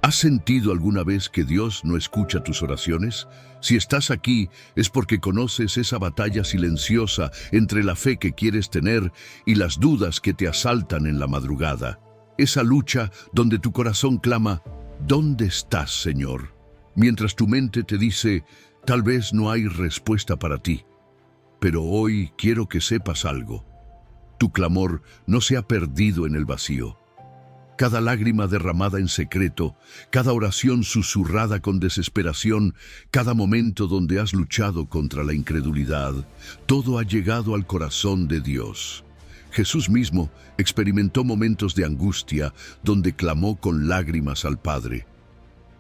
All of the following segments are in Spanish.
¿Has sentido alguna vez que Dios no escucha tus oraciones? Si estás aquí es porque conoces esa batalla silenciosa entre la fe que quieres tener y las dudas que te asaltan en la madrugada. Esa lucha donde tu corazón clama, ¿dónde estás, Señor? Mientras tu mente te dice, tal vez no hay respuesta para ti. Pero hoy quiero que sepas algo. Tu clamor no se ha perdido en el vacío. Cada lágrima derramada en secreto, cada oración susurrada con desesperación, cada momento donde has luchado contra la incredulidad, todo ha llegado al corazón de Dios. Jesús mismo experimentó momentos de angustia donde clamó con lágrimas al Padre.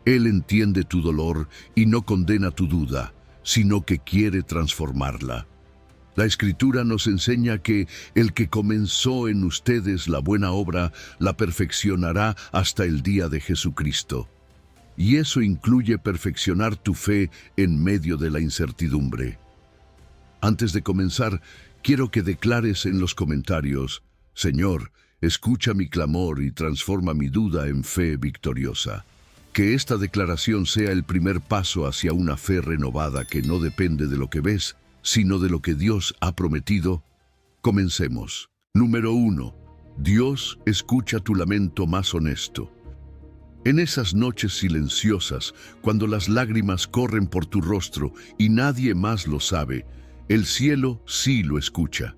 Él entiende tu dolor y no condena tu duda, sino que quiere transformarla. La Escritura nos enseña que el que comenzó en ustedes la buena obra, la perfeccionará hasta el día de Jesucristo. Y eso incluye perfeccionar tu fe en medio de la incertidumbre. Antes de comenzar, quiero que declares en los comentarios, Señor, escucha mi clamor y transforma mi duda en fe victoriosa. Que esta declaración sea el primer paso hacia una fe renovada que no depende de lo que ves, sino de lo que Dios ha prometido. Comencemos. Número 1. Dios escucha tu lamento más honesto. En esas noches silenciosas, cuando las lágrimas corren por tu rostro y nadie más lo sabe, el cielo sí lo escucha.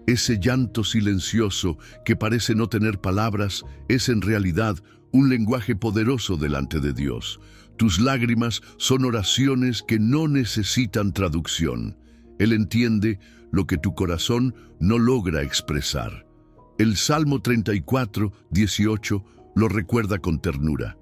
Ese llanto silencioso que parece no tener palabras es en realidad un lenguaje poderoso delante de Dios. Tus lágrimas son oraciones que no necesitan traducción. Él entiende lo que tu corazón no logra expresar. El Salmo 34, 18 lo recuerda con ternura.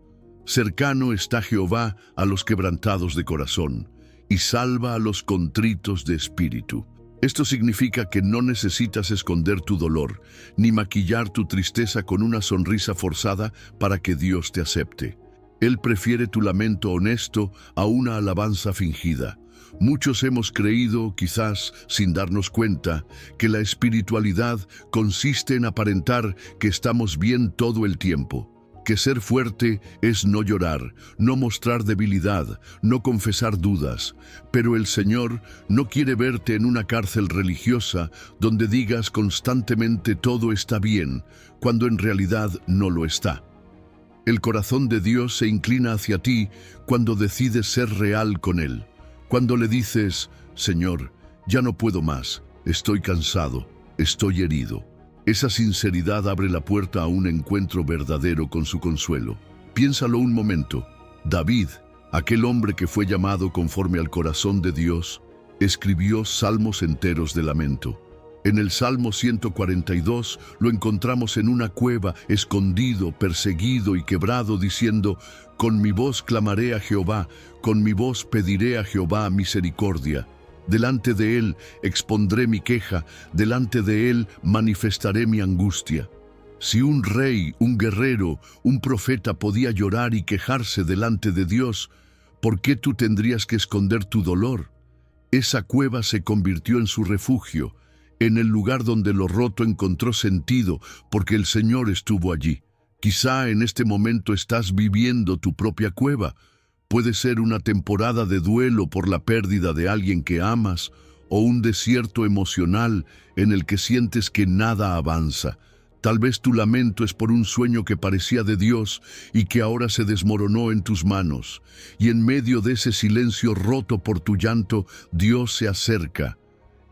Cercano está Jehová a los quebrantados de corazón y salva a los contritos de espíritu. Esto significa que no necesitas esconder tu dolor, ni maquillar tu tristeza con una sonrisa forzada para que Dios te acepte. Él prefiere tu lamento honesto a una alabanza fingida. Muchos hemos creído, quizás sin darnos cuenta, que la espiritualidad consiste en aparentar que estamos bien todo el tiempo, que ser fuerte es no llorar, no mostrar debilidad, no confesar dudas. Pero el Señor no quiere verte en una cárcel religiosa donde digas constantemente todo está bien, cuando en realidad no lo está. El corazón de Dios se inclina hacia ti cuando decides ser real con Él. Cuando le dices, Señor, ya no puedo más, estoy cansado, estoy herido. Esa sinceridad abre la puerta a un encuentro verdadero con su consuelo. Piénsalo un momento. David, aquel hombre que fue llamado conforme al corazón de Dios, escribió salmos enteros de lamento. En el Salmo 142 lo encontramos en una cueva, escondido, perseguido y quebrado, diciendo, con mi voz clamaré a Jehová, con mi voz pediré a Jehová misericordia. Delante de Él expondré mi queja, delante de Él manifestaré mi angustia. Si un rey, un guerrero, un profeta podía llorar y quejarse delante de Dios, ¿por qué tú tendrías que esconder tu dolor? Esa cueva se convirtió en su refugio, en el lugar donde lo roto encontró sentido, porque el Señor estuvo allí. Quizá en este momento estás viviendo tu propia cueva. Puede ser una temporada de duelo por la pérdida de alguien que amas, o un desierto emocional en el que sientes que nada avanza. Tal vez tu lamento es por un sueño que parecía de Dios y que ahora se desmoronó en tus manos. Y en medio de ese silencio roto por tu llanto, Dios se acerca.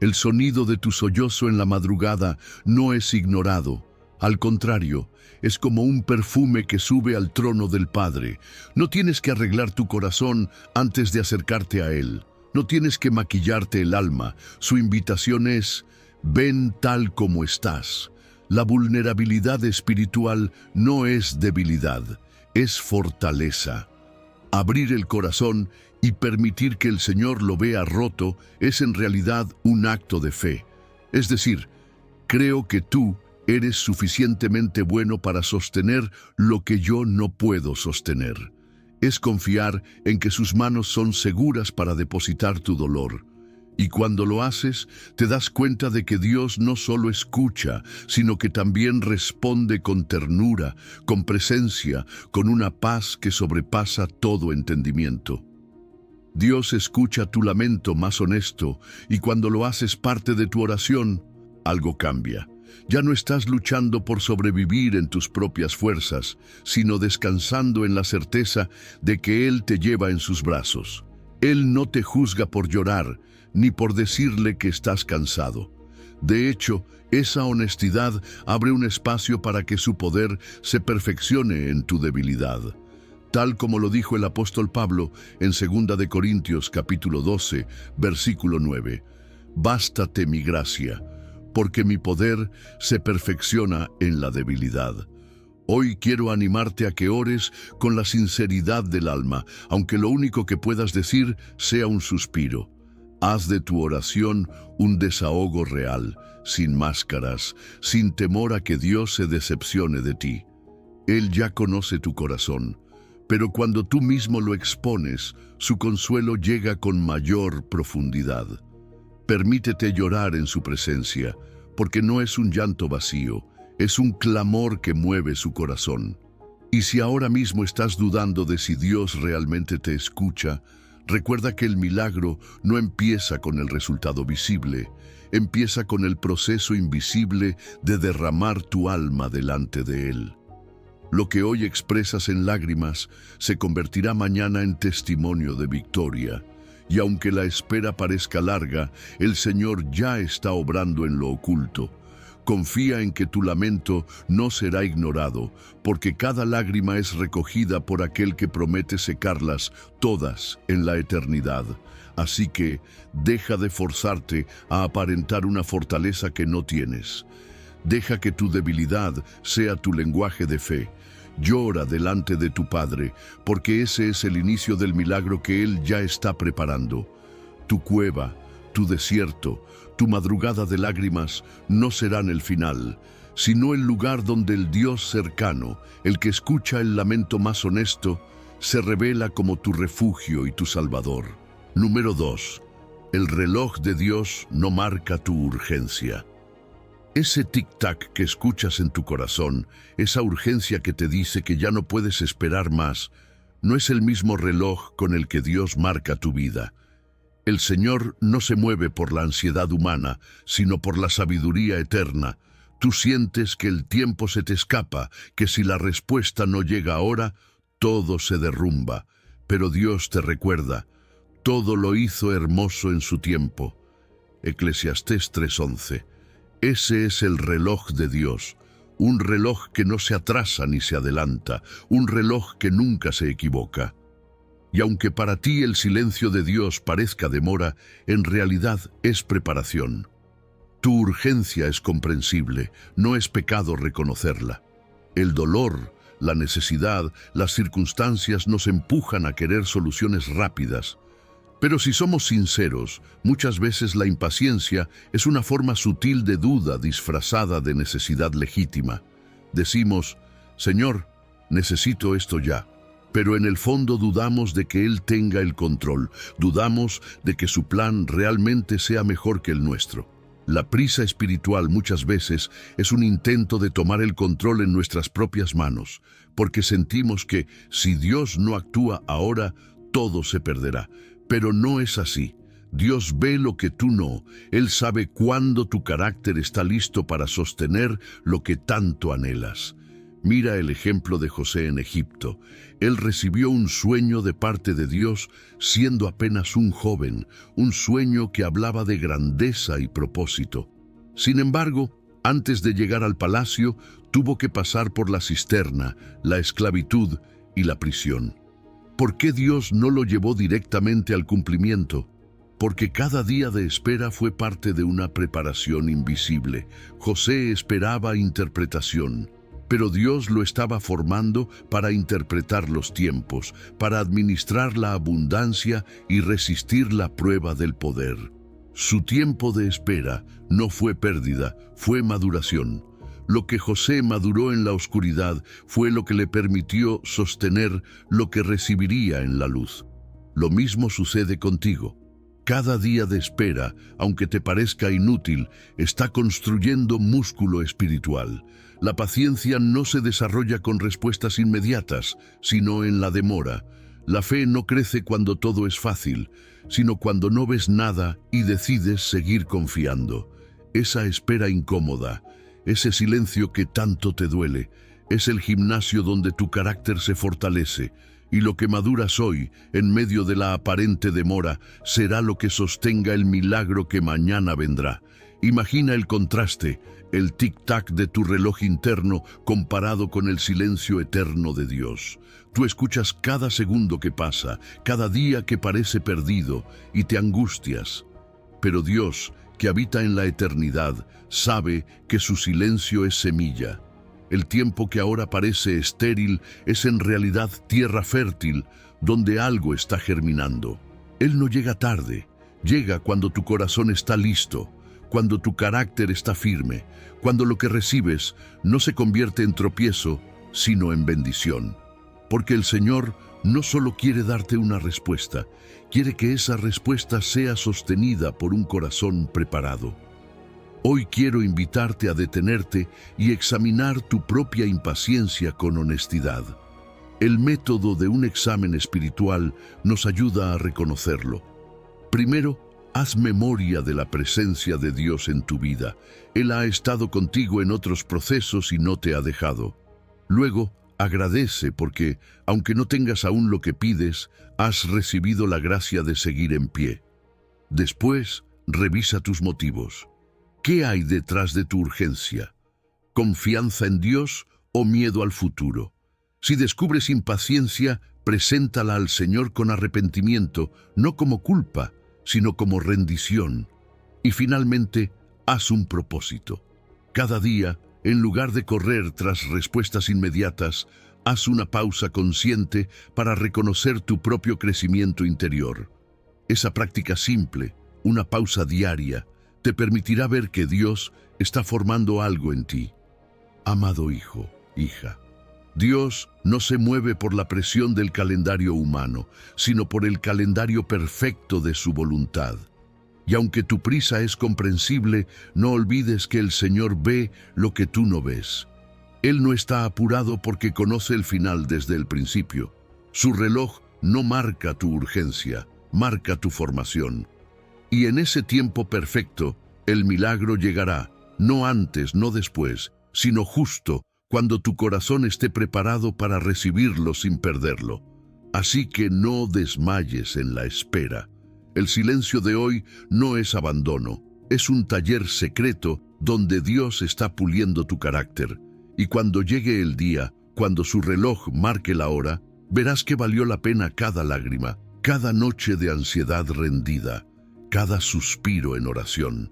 El sonido de tu sollozo en la madrugada no es ignorado. Al contrario, es como un perfume que sube al trono del Padre. No tienes que arreglar tu corazón antes de acercarte a Él. No tienes que maquillarte el alma. Su invitación es, ven tal como estás. La vulnerabilidad espiritual no es debilidad, es fortaleza. Abrir el corazón y permitir que el Señor lo vea roto es en realidad un acto de fe. Es decir, creo que tú eres suficientemente bueno para sostener lo que yo no puedo sostener. Es confiar en que sus manos son seguras para depositar tu dolor. Y cuando lo haces, te das cuenta de que Dios no solo escucha, sino que también responde con ternura, con presencia, con una paz que sobrepasa todo entendimiento. Dios escucha tu lamento más honesto, y cuando lo haces parte de tu oración, algo cambia. Ya no estás luchando por sobrevivir en tus propias fuerzas, sino descansando en la certeza de que Él te lleva en sus brazos. Él no te juzga por llorar, ni por decirle que estás cansado. De hecho, esa honestidad abre un espacio para que su poder se perfeccione en tu debilidad. Tal como lo dijo el apóstol Pablo en 2 de Corintios capítulo 12, versículo 9. Bástate mi gracia, porque mi poder se perfecciona en la debilidad. Hoy quiero animarte a que ores con la sinceridad del alma, aunque lo único que puedas decir sea un suspiro. Haz de tu oración un desahogo real, sin máscaras, sin temor a que Dios se decepcione de ti. Él ya conoce tu corazón, pero cuando tú mismo lo expones, su consuelo llega con mayor profundidad. Permítete llorar en su presencia, porque no es un llanto vacío, es un clamor que mueve su corazón. Y si ahora mismo estás dudando de si Dios realmente te escucha, recuerda que el milagro no empieza con el resultado visible, empieza con el proceso invisible de derramar tu alma delante de Él. Lo que hoy expresas en lágrimas se convertirá mañana en testimonio de victoria. Y aunque la espera parezca larga, el Señor ya está obrando en lo oculto. Confía en que tu lamento no será ignorado, porque cada lágrima es recogida por aquel que promete secarlas todas en la eternidad. Así que deja de forzarte a aparentar una fortaleza que no tienes. Deja que tu debilidad sea tu lenguaje de fe. Llora delante de tu Padre, porque ese es el inicio del milagro que Él ya está preparando. Tu cueva, tu desierto, tu madrugada de lágrimas no serán el final, sino el lugar donde el Dios cercano, el que escucha el lamento más honesto, se revela como tu refugio y tu Salvador. Número 2. El reloj de Dios no marca tu urgencia. Ese tic-tac que escuchas en tu corazón, esa urgencia que te dice que ya no puedes esperar más, no es el mismo reloj con el que Dios marca tu vida. El Señor no se mueve por la ansiedad humana, sino por la sabiduría eterna. Tú sientes que el tiempo se te escapa, que si la respuesta no llega ahora, todo se derrumba. Pero Dios te recuerda, todo lo hizo hermoso en su tiempo. Eclesiastés 3:11. Ese es el reloj de Dios, un reloj que no se atrasa ni se adelanta, un reloj que nunca se equivoca. Y aunque para ti el silencio de Dios parezca demora, en realidad es preparación. Tu urgencia es comprensible, no es pecado reconocerla. El dolor, la necesidad, las circunstancias nos empujan a querer soluciones rápidas. Pero si somos sinceros, muchas veces la impaciencia es una forma sutil de duda disfrazada de necesidad legítima. Decimos, Señor, necesito esto ya. Pero en el fondo dudamos de que Él tenga el control, dudamos de que su plan realmente sea mejor que el nuestro. La prisa espiritual muchas veces es un intento de tomar el control en nuestras propias manos, porque sentimos que si Dios no actúa ahora, todo se perderá. Pero no es así. Dios ve lo que tú no. Él sabe cuándo tu carácter está listo para sostener lo que tanto anhelas. Mira el ejemplo de José en Egipto. Él recibió un sueño de parte de Dios siendo apenas un joven, un sueño que hablaba de grandeza y propósito. Sin embargo, antes de llegar al palacio, tuvo que pasar por la cisterna, la esclavitud y la prisión. ¿Por qué Dios no lo llevó directamente al cumplimiento? Porque cada día de espera fue parte de una preparación invisible. José esperaba interpretación, pero Dios lo estaba formando para interpretar los tiempos, para administrar la abundancia y resistir la prueba del poder. Su tiempo de espera no fue pérdida, fue maduración. Lo que José maduró en la oscuridad fue lo que le permitió sostener lo que recibiría en la luz. Lo mismo sucede contigo. Cada día de espera, aunque te parezca inútil, está construyendo músculo espiritual. La paciencia no se desarrolla con respuestas inmediatas, sino en la demora. La fe no crece cuando todo es fácil, sino cuando no ves nada y decides seguir confiando. Esa espera incómoda, ese silencio que tanto te duele, es el gimnasio donde tu carácter se fortalece. Y lo que maduras hoy, en medio de la aparente demora, será lo que sostenga el milagro que mañana vendrá. Imagina el contraste, el tic-tac de tu reloj interno comparado con el silencio eterno de Dios. Tú escuchas cada segundo que pasa, cada día que parece perdido, y te angustias. Pero Dios, que habita en la eternidad, sabe que su silencio es semilla. El tiempo que ahora parece estéril es en realidad tierra fértil, donde algo está germinando. Él no llega tarde, llega cuando tu corazón está listo, cuando tu carácter está firme, cuando lo que recibes no se convierte en tropiezo, sino en bendición. Porque el Señor no solo quiere darte una respuesta, quiere que esa respuesta sea sostenida por un corazón preparado. Hoy quiero invitarte a detenerte y examinar tu propia impaciencia con honestidad. El método de un examen espiritual nos ayuda a reconocerlo. Primero, haz memoria de la presencia de Dios en tu vida. Él ha estado contigo en otros procesos y no te ha dejado. Luego, agradece porque, aunque no tengas aún lo que pides, has recibido la gracia de seguir en pie. Después, revisa tus motivos. ¿Qué hay detrás de tu urgencia? ¿Confianza en Dios o miedo al futuro? Si descubres impaciencia, preséntala al Señor con arrepentimiento, no como culpa, sino como rendición. Y finalmente, haz un propósito. Cada día, en lugar de correr tras respuestas inmediatas, haz una pausa consciente para reconocer tu propio crecimiento interior. Esa práctica simple, una pausa diaria, te permitirá ver que Dios está formando algo en ti. Amado hijo, hija, Dios no se mueve por la presión del calendario humano, sino por el calendario perfecto de su voluntad. Y aunque tu prisa es comprensible, no olvides que el Señor ve lo que tú no ves. Él no está apurado porque conoce el final desde el principio. Su reloj no marca tu urgencia, marca tu formación. Y en ese tiempo perfecto, el milagro llegará, no antes, no después, sino justo cuando tu corazón esté preparado para recibirlo sin perderlo. Así que no desmayes en la espera. El silencio de hoy no es abandono, es un taller secreto donde Dios está puliendo tu carácter. Y cuando llegue el día, cuando su reloj marque la hora, verás que valió la pena cada lágrima, cada noche de ansiedad rendida, cada suspiro en oración,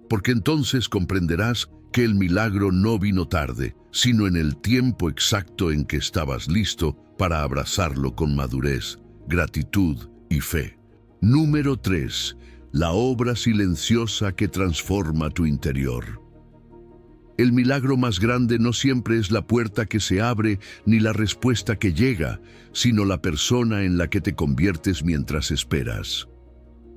porque entonces comprenderás que el milagro no vino tarde, sino en el tiempo exacto en que estabas listo para abrazarlo con madurez, gratitud y fe. Número 3. La obra silenciosa que transforma tu interior. El milagro más grande no siempre es la puerta que se abre ni la respuesta que llega, sino la persona en la que te conviertes mientras esperas.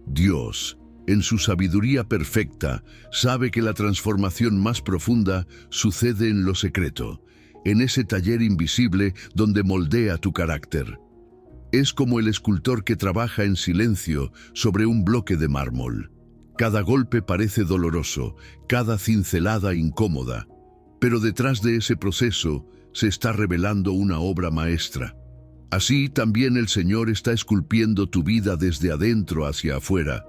Dios, en su sabiduría perfecta, sabe que la transformación más profunda sucede en lo secreto, en ese taller invisible donde moldea tu carácter. Es como el escultor que trabaja en silencio sobre un bloque de mármol. Cada golpe parece doloroso, cada cincelada incómoda, pero detrás de ese proceso se está revelando una obra maestra. Así también el Señor está esculpiendo tu vida desde adentro hacia afuera,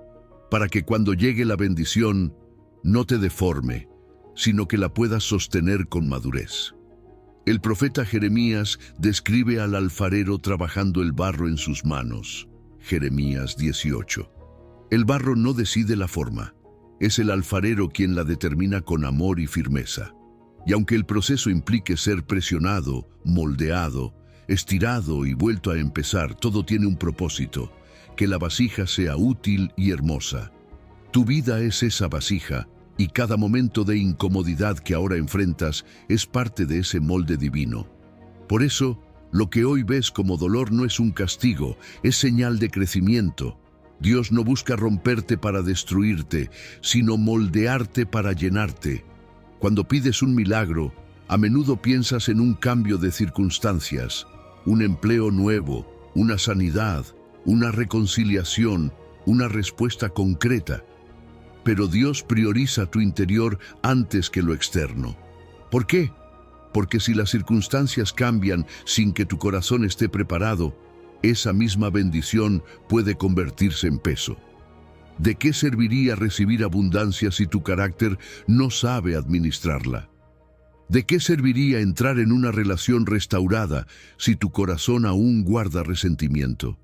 para que cuando llegue la bendición no te deforme, sino que la puedas sostener con madurez. El profeta Jeremías describe al alfarero trabajando el barro en sus manos. Jeremías 18. El barro no decide la forma, es el alfarero quien la determina con amor y firmeza. Y aunque el proceso implique ser presionado, moldeado, estirado y vuelto a empezar, todo tiene un propósito, que la vasija sea útil y hermosa. Tu vida es esa vasija, y cada momento de incomodidad que ahora enfrentas es parte de ese molde divino. Por eso, lo que hoy ves como dolor no es un castigo, es señal de crecimiento. Dios no busca romperte para destruirte, sino moldearte para llenarte. Cuando pides un milagro, a menudo piensas en un cambio de circunstancias, un empleo nuevo, una sanidad, una reconciliación, una respuesta concreta. Pero Dios prioriza tu interior antes que lo externo. ¿Por qué? Porque si las circunstancias cambian sin que tu corazón esté preparado, esa misma bendición puede convertirse en peso. ¿De qué serviría recibir abundancia si tu carácter no sabe administrarla? ¿De qué serviría entrar en una relación restaurada si tu corazón aún guarda resentimiento?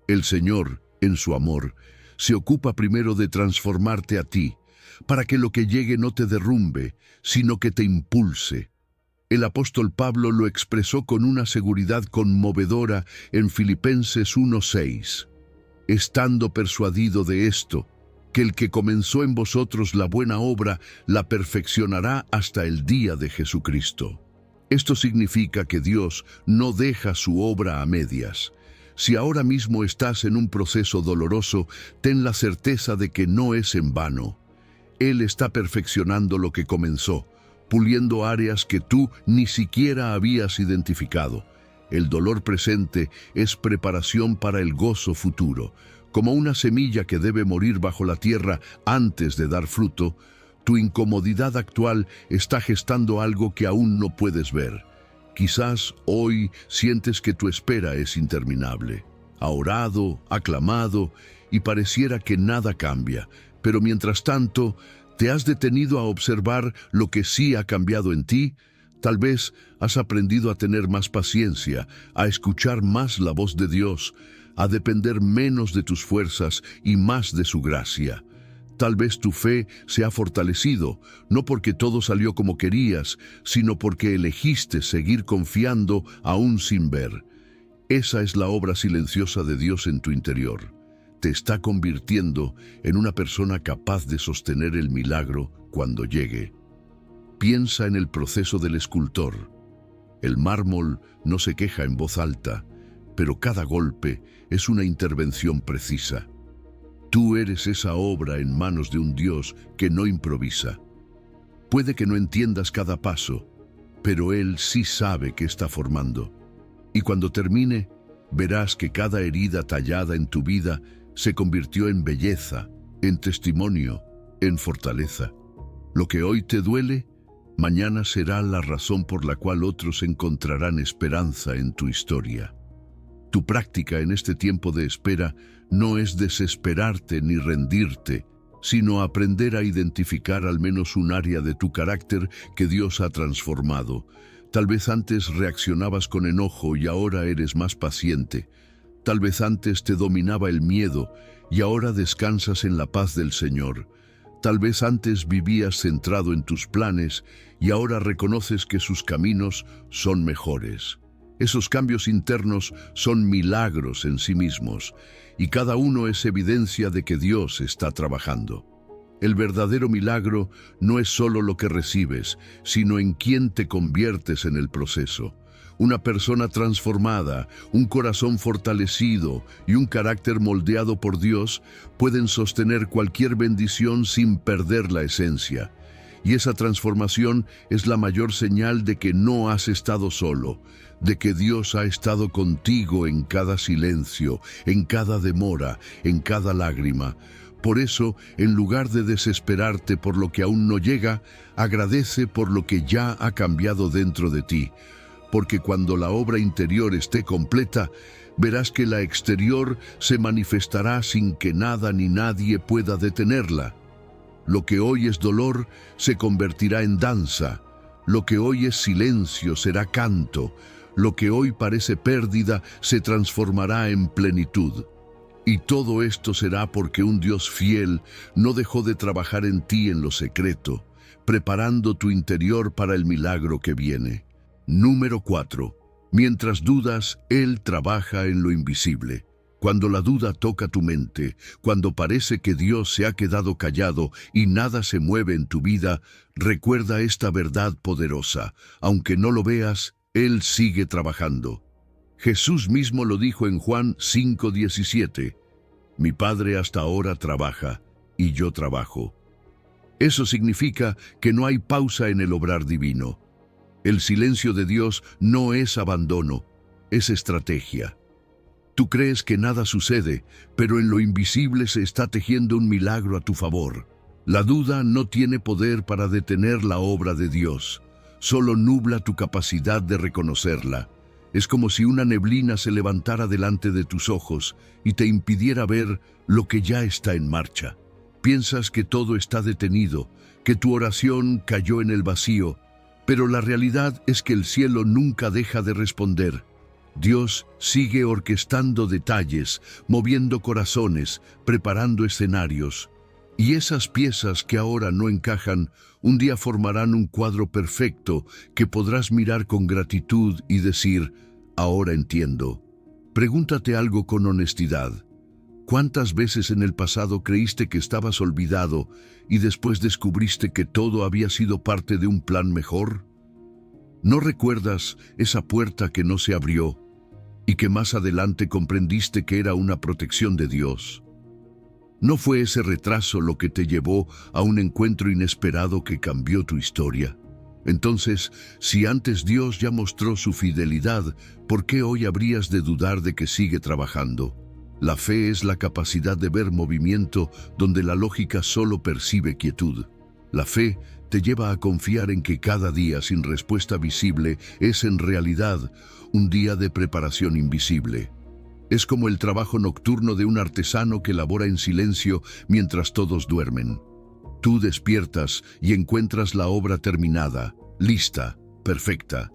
El Señor, en su amor, se ocupa primero de transformarte a ti, para que lo que llegue no te derrumbe, sino que te impulse. El apóstol Pablo lo expresó con una seguridad conmovedora en Filipenses 1:6. Estando persuadido de esto, que el que comenzó en vosotros la buena obra, la perfeccionará hasta el día de Jesucristo. Esto significa que Dios no deja su obra a medias. Si ahora mismo estás en un proceso doloroso, ten la certeza de que no es en vano. Él está perfeccionando lo que comenzó, puliendo áreas que tú ni siquiera habías identificado. El dolor presente es preparación para el gozo futuro. Como una semilla que debe morir bajo la tierra antes de dar fruto, tu incomodidad actual está gestando algo que aún no puedes ver. Quizás hoy sientes que tu espera es interminable. Ha orado, ha clamado y pareciera que nada cambia, pero mientras tanto, ¿te has detenido a observar lo que sí ha cambiado en ti? Tal vez has aprendido a tener más paciencia, a escuchar más la voz de Dios, a depender menos de tus fuerzas y más de su gracia. Tal vez tu fe se ha fortalecido, no porque todo salió como querías, sino porque elegiste seguir confiando aún sin ver. Esa es la obra silenciosa de Dios en tu interior. Te está convirtiendo en una persona capaz de sostener el milagro cuando llegue. Piensa en el proceso del escultor. El mármol no se queja en voz alta, pero cada golpe es una intervención precisa. Tú eres esa obra en manos de un Dios que no improvisa. Puede que no entiendas cada paso, pero Él sí sabe qué está formando. Y cuando termine, verás que cada herida tallada en tu vida se convirtió en belleza, en testimonio, en fortaleza. Lo que hoy te duele, mañana será la razón por la cual otros encontrarán esperanza en tu historia. Tu práctica en este tiempo de espera no es desesperarte ni rendirte, sino aprender a identificar al menos un área de tu carácter que Dios ha transformado. Tal vez antes reaccionabas con enojo y ahora eres más paciente. Tal vez antes te dominaba el miedo y ahora descansas en la paz del Señor. Tal vez antes vivías centrado en tus planes y ahora reconoces que sus caminos son mejores. Esos cambios internos son milagros en sí mismos y cada uno es evidencia de que Dios está trabajando. El verdadero milagro no es solo lo que recibes, sino en quién te conviertes en el proceso. Una persona transformada, un corazón fortalecido y un carácter moldeado por Dios pueden sostener cualquier bendición sin perder la esencia. Y esa transformación es la mayor señal de que no has estado solo, de que Dios ha estado contigo en cada silencio, en cada demora, en cada lágrima. Por eso, en lugar de desesperarte por lo que aún no llega, agradece por lo que ya ha cambiado dentro de ti. Porque cuando la obra interior esté completa, verás que la exterior se manifestará sin que nada ni nadie pueda detenerla. Lo que hoy es dolor se convertirá en danza. Lo que hoy es silencio será canto. Lo que hoy parece pérdida se transformará en plenitud. Y todo esto será porque un Dios fiel no dejó de trabajar en ti en lo secreto, preparando tu interior para el milagro que viene. Número 4. Mientras dudas, Él trabaja en lo invisible. Cuando la duda toca tu mente, cuando parece que Dios se ha quedado callado y nada se mueve en tu vida, recuerda esta verdad poderosa. Aunque no lo veas, Él sigue trabajando. Jesús mismo lo dijo en Juan 5:17. Mi Padre hasta ahora trabaja y yo trabajo. Eso significa que no hay pausa en el obrar divino. El silencio de Dios no es abandono, es estrategia. Tú crees que nada sucede, pero en lo invisible se está tejiendo un milagro a tu favor. La duda no tiene poder para detener la obra de Dios, solo nubla tu capacidad de reconocerla. Es como si una neblina se levantara delante de tus ojos y te impidiera ver lo que ya está en marcha. Piensas que todo está detenido, que tu oración cayó en el vacío, pero la realidad es que el cielo nunca deja de responder. Dios sigue orquestando detalles, moviendo corazones, preparando escenarios. Y esas piezas que ahora no encajan, un día formarán un cuadro perfecto que podrás mirar con gratitud y decir, ahora entiendo. Pregúntate algo con honestidad. ¿Cuántas veces en el pasado creíste que estabas olvidado y después descubriste que todo había sido parte de un plan mejor? ¿No recuerdas esa puerta que no se abrió y que más adelante comprendiste que era una protección de Dios? ¿No fue ese retraso lo que te llevó a un encuentro inesperado que cambió tu historia? Entonces, si antes Dios ya mostró su fidelidad, ¿por qué hoy habrías de dudar de que sigue trabajando? La fe es la capacidad de ver movimiento donde la lógica solo percibe quietud. La fe te lleva a confiar en que cada día sin respuesta visible es en realidad un día de preparación invisible. Es como el trabajo nocturno de un artesano que labora en silencio mientras todos duermen. Tú despiertas y encuentras la obra terminada, lista, perfecta.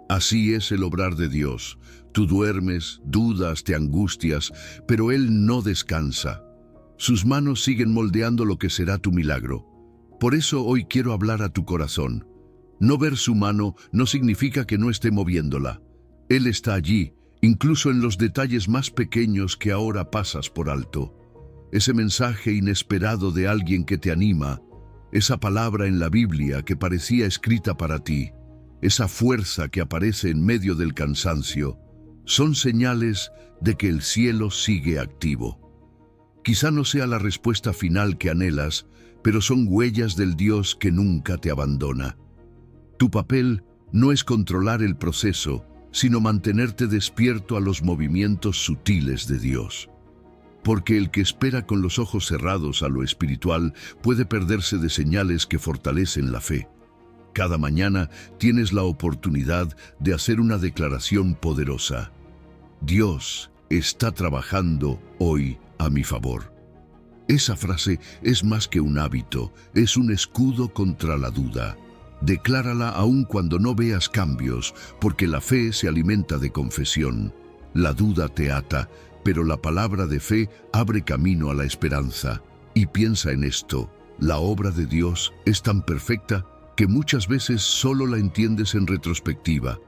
Así es el obrar de Dios. Tú duermes, dudas, te angustias, pero Él no descansa. Sus manos siguen moldeando lo que será tu milagro. Por eso hoy quiero hablar a tu corazón. No ver su mano no significa que no esté moviéndola. Él está allí, incluso en los detalles más pequeños que ahora pasas por alto. Ese mensaje inesperado de alguien que te anima, esa palabra en la Biblia que parecía escrita para ti, esa fuerza que aparece en medio del cansancio, son señales de que el cielo sigue activo. Quizá no sea la respuesta final que anhelas, pero son huellas del Dios que nunca te abandona. Tu papel no es controlar el proceso, sino mantenerte despierto a los movimientos sutiles de Dios. Porque el que espera con los ojos cerrados a lo espiritual puede perderse de señales que fortalecen la fe. Cada mañana tienes la oportunidad de hacer una declaración poderosa. Dios está trabajando hoy a mi favor. Esa frase es más que un hábito, es un escudo contra la duda. Declárala aun cuando no veas cambios, porque la fe se alimenta de confesión. La duda te ata, pero la palabra de fe abre camino a la esperanza. Y piensa en esto, la obra de Dios es tan perfecta que muchas veces solo la entiendes en retrospectiva,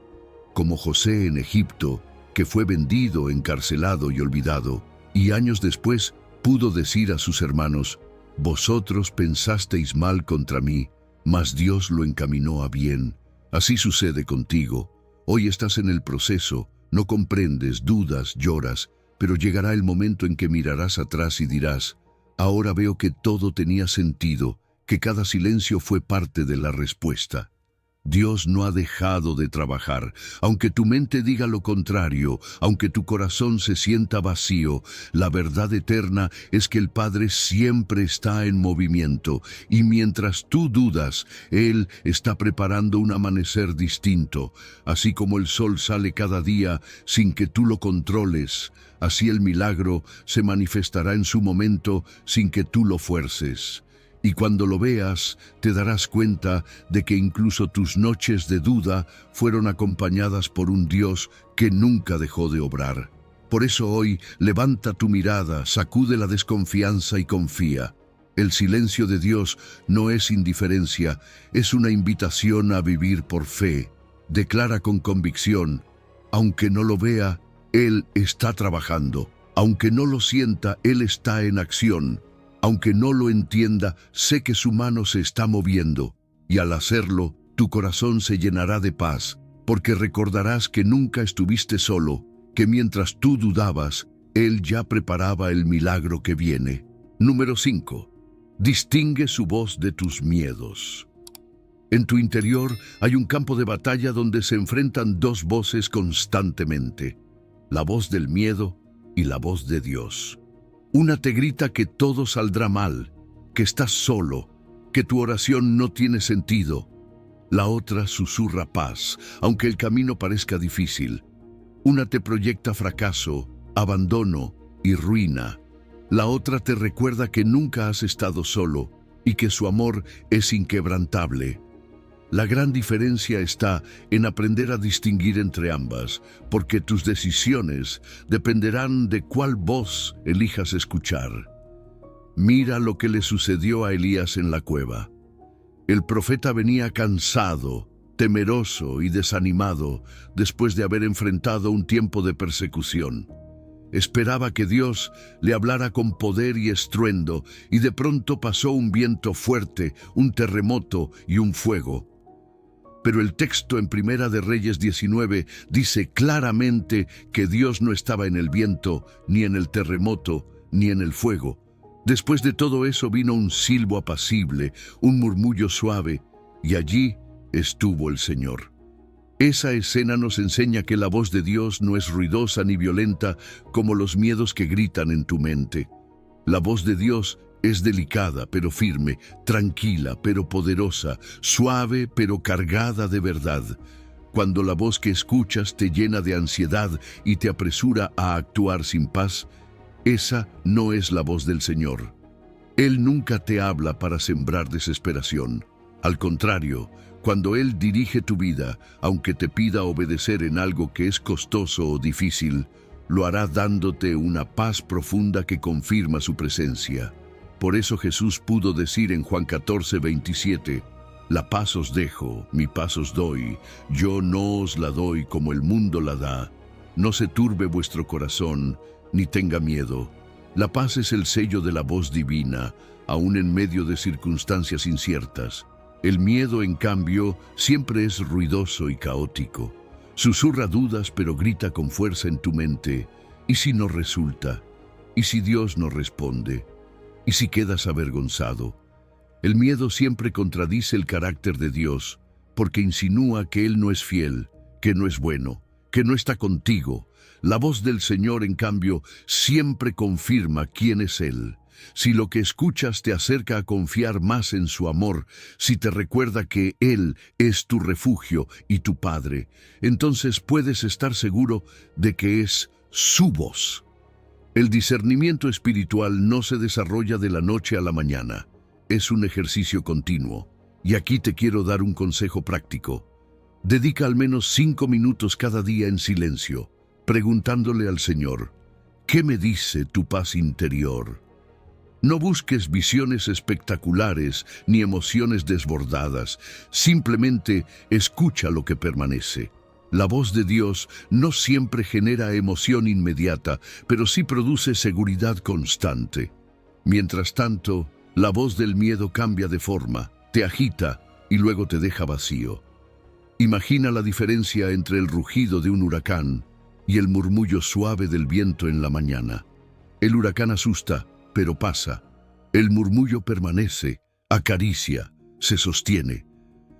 como José en Egipto, que fue vendido, encarcelado y olvidado, y años después pudo decir a sus hermanos, «Vosotros pensasteis mal contra mí, mas Dios lo encaminó a bien». Así sucede contigo. Hoy estás en el proceso, no comprendes, dudas, lloras, pero llegará el momento en que mirarás atrás y dirás, «Ahora veo que todo tenía sentido, que cada silencio fue parte de la respuesta». Dios no ha dejado de trabajar, aunque tu mente diga lo contrario, aunque tu corazón se sienta vacío. La verdad eterna es que el Padre siempre está en movimiento, y mientras tú dudas, Él está preparando un amanecer distinto. Así como el sol sale cada día sin que tú lo controles, así el milagro se manifestará en su momento sin que tú lo fuerces. Y cuando lo veas, te darás cuenta de que incluso tus noches de duda fueron acompañadas por un Dios que nunca dejó de obrar. Por eso hoy, levanta tu mirada, sacude la desconfianza y confía. El silencio de Dios no es indiferencia, es una invitación a vivir por fe. Declara con convicción, aunque no lo vea, Él está trabajando. Aunque no lo sienta, Él está en acción. Aunque no lo entienda, sé que su mano se está moviendo, y al hacerlo, tu corazón se llenará de paz, porque recordarás que nunca estuviste solo, que mientras tú dudabas, Él ya preparaba el milagro que viene. Número 5. Distingue su voz de tus miedos. En tu interior hay un campo de batalla donde se enfrentan dos voces constantemente: la voz del miedo y la voz de Dios. Una te grita que todo saldrá mal, que estás solo, que tu oración no tiene sentido. La otra susurra paz, aunque el camino parezca difícil. Una te proyecta fracaso, abandono y ruina. La otra te recuerda que nunca has estado solo y que su amor es inquebrantable. La gran diferencia está en aprender a distinguir entre ambas, porque tus decisiones dependerán de cuál voz elijas escuchar. Mira lo que le sucedió a Elías en la cueva. El profeta venía cansado, temeroso y desanimado después de haber enfrentado un tiempo de persecución. Esperaba que Dios le hablara con poder y estruendo, y de pronto pasó un viento fuerte, un terremoto y un fuego. Pero el texto en Primera de Reyes 19 dice claramente que Dios no estaba en el viento, ni en el terremoto, ni en el fuego. Después de todo eso vino un silbo apacible, un murmullo suave, y allí estuvo el Señor. Esa escena nos enseña que la voz de Dios no es ruidosa ni violenta como los miedos que gritan en tu mente. La voz de Dios es delicada pero firme, tranquila pero poderosa, suave pero cargada de verdad. Cuando la voz que escuchas te llena de ansiedad y te apresura a actuar sin paz, esa no es la voz del Señor. Él nunca te habla para sembrar desesperación. Al contrario, cuando Él dirige tu vida, aunque te pida obedecer en algo que es costoso o difícil, lo hará dándote una paz profunda que confirma su presencia. Por eso Jesús pudo decir en Juan 14:27, «La paz os dejo, mi paz os doy, yo no os la doy como el mundo la da. No se turbe vuestro corazón, ni tenga miedo». La paz es el sello de la voz divina, aun en medio de circunstancias inciertas. El miedo, en cambio, siempre es ruidoso y caótico. Susurra dudas, pero grita con fuerza en tu mente. ¿Y si no resulta? ¿Y si Dios no responde? ¿Y si quedas avergonzado? El miedo siempre contradice el carácter de Dios, porque insinúa que Él no es fiel, que no es bueno, que no está contigo. La voz del Señor, en cambio, siempre confirma quién es Él. Si lo que escuchas te acerca a confiar más en su amor, si te recuerda que Él es tu refugio y tu Padre, entonces puedes estar seguro de que es su voz. El discernimiento espiritual no se desarrolla de la noche a la mañana. Es un ejercicio continuo. Y aquí te quiero dar un consejo práctico. Dedica al menos 5 minutos cada día en silencio, preguntándole al Señor, ¿qué me dice tu paz interior? No busques visiones espectaculares ni emociones desbordadas, simplemente escucha lo que permanece. La voz de Dios no siempre genera emoción inmediata, pero sí produce seguridad constante. Mientras tanto, la voz del miedo cambia de forma, te agita y luego te deja vacío. Imagina la diferencia entre el rugido de un huracán y el murmullo suave del viento en la mañana. El huracán asusta, pero pasa. El murmullo permanece, acaricia, se sostiene.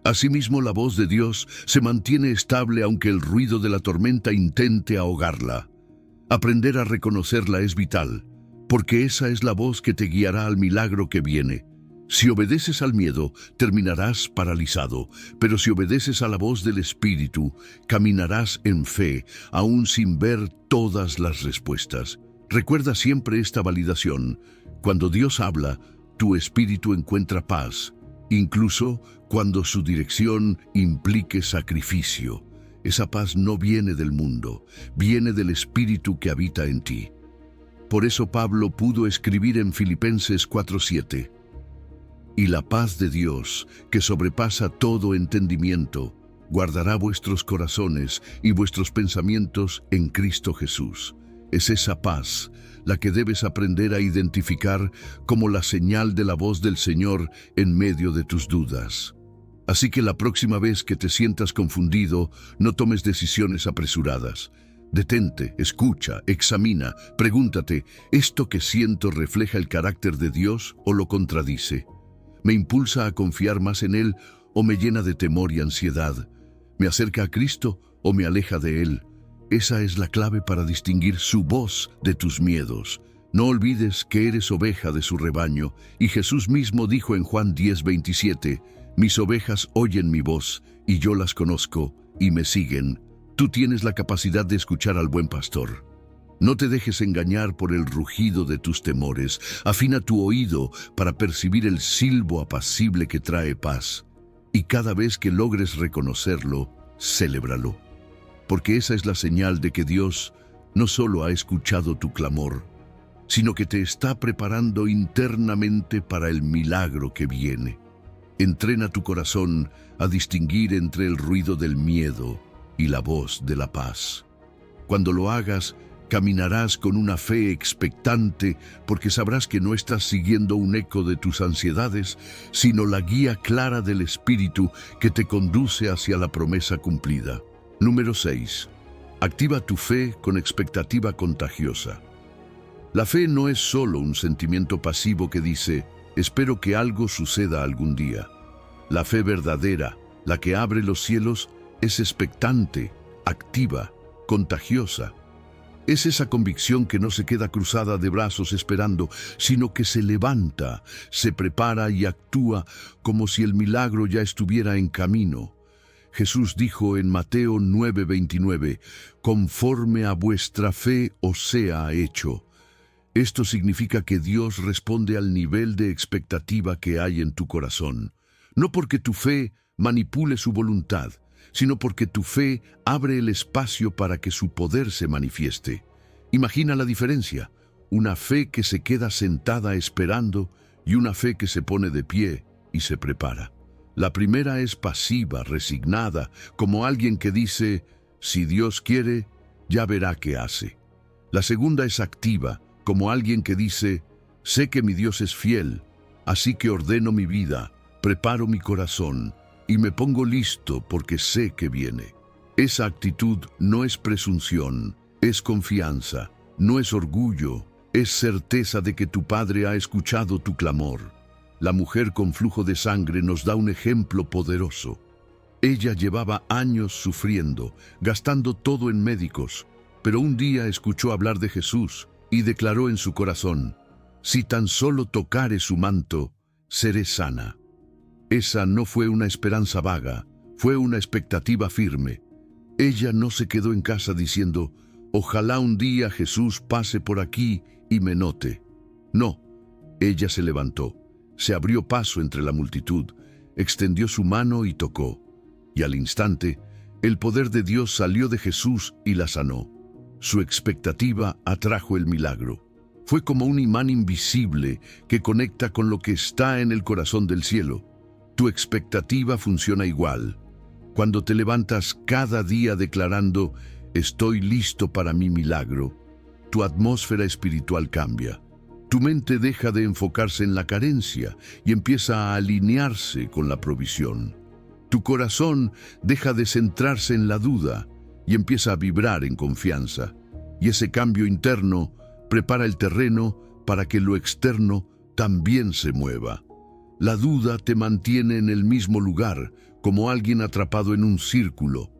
Asimismo, la voz de Dios se mantiene estable aunque el ruido de la tormenta intente ahogarla. Aprender a reconocerla es vital, porque esa es la voz que te guiará al milagro que viene. Si obedeces al miedo, terminarás paralizado, pero si obedeces a la voz del Espíritu, caminarás en fe, aún sin ver todas las respuestas. Recuerda siempre esta validación. Cuando Dios habla, tu espíritu encuentra paz, incluso cuando su dirección implique sacrificio. Esa paz no viene del mundo, viene del Espíritu que habita en ti. Por eso Pablo pudo escribir en Filipenses 4:7, «Y la paz de Dios, que sobrepasa todo entendimiento, guardará vuestros corazones y vuestros pensamientos en Cristo Jesús». Es esa paz la que debes aprender a identificar como la señal de la voz del Señor en medio de tus dudas. Así que la próxima vez que te sientas confundido, no tomes decisiones apresuradas. Detente, escucha, examina, pregúntate, ¿esto que siento refleja el carácter de Dios o lo contradice? ¿Me impulsa a confiar más en Él o me llena de temor y ansiedad? ¿Me acerca a Cristo o me aleja de Él? Esa es la clave para distinguir su voz de tus miedos. No olvides que eres oveja de su rebaño, y Jesús mismo dijo en Juan 10:27, «Mis ovejas oyen mi voz, y yo las conozco, y me siguen». Tú tienes la capacidad de escuchar al buen pastor. No te dejes engañar por el rugido de tus temores. Afina tu oído para percibir el silbo apacible que trae paz. Y cada vez que logres reconocerlo, celébralo. Porque esa es la señal de que Dios no solo ha escuchado tu clamor, sino que te está preparando internamente para el milagro que viene. Entrena tu corazón a distinguir entre el ruido del miedo y la voz de la paz. Cuando lo hagas, caminarás con una fe expectante, porque sabrás que no estás siguiendo un eco de tus ansiedades, sino la guía clara del Espíritu que te conduce hacia la promesa cumplida. Número 6. Activa tu fe con expectativa contagiosa. La fe no es solo un sentimiento pasivo que dice, espero que algo suceda algún día. La fe verdadera, la que abre los cielos, es expectante, activa, contagiosa. Es esa convicción que no se queda cruzada de brazos esperando, sino que se levanta, se prepara y actúa como si el milagro ya estuviera en camino. Jesús dijo en Mateo 9:29, «Conforme a vuestra fe os sea hecho». Esto significa que Dios responde al nivel de expectativa que hay en tu corazón, no porque tu fe manipule su voluntad, sino porque tu fe abre el espacio para que su poder se manifieste. Imagina la diferencia, una fe que se queda sentada esperando y una fe que se pone de pie y se prepara. La primera es pasiva, resignada, como alguien que dice, si Dios quiere, ya verá qué hace. La segunda es activa, como alguien que dice, sé que mi Dios es fiel, así que ordeno mi vida, preparo mi corazón, y me pongo listo porque sé que viene. Esa actitud no es presunción, es confianza, no es orgullo, es certeza de que tu Padre ha escuchado tu clamor. La mujer con flujo de sangre nos da un ejemplo poderoso. Ella llevaba años sufriendo, gastando todo en médicos, pero un día escuchó hablar de Jesús y declaró en su corazón, si tan solo tocare su manto, seré sana. Esa no fue una esperanza vaga, fue una expectativa firme. Ella no se quedó en casa diciendo, ojalá un día Jesús pase por aquí y me note. No, ella se levantó, se abrió paso entre la multitud, extendió su mano y tocó. Y al instante, el poder de Dios salió de Jesús y la sanó. Su expectativa atrajo el milagro. Fue como un imán invisible que conecta con lo que está en el corazón del cielo. Tu expectativa funciona igual. Cuando te levantas cada día declarando, estoy listo para mi milagro, tu atmósfera espiritual cambia. Tu mente deja de enfocarse en la carencia y empieza a alinearse con la provisión. Tu corazón deja de centrarse en la duda y empieza a vibrar en confianza. Y ese cambio interno prepara el terreno para que lo externo también se mueva. La duda te mantiene en el mismo lugar, como alguien atrapado en un círculo.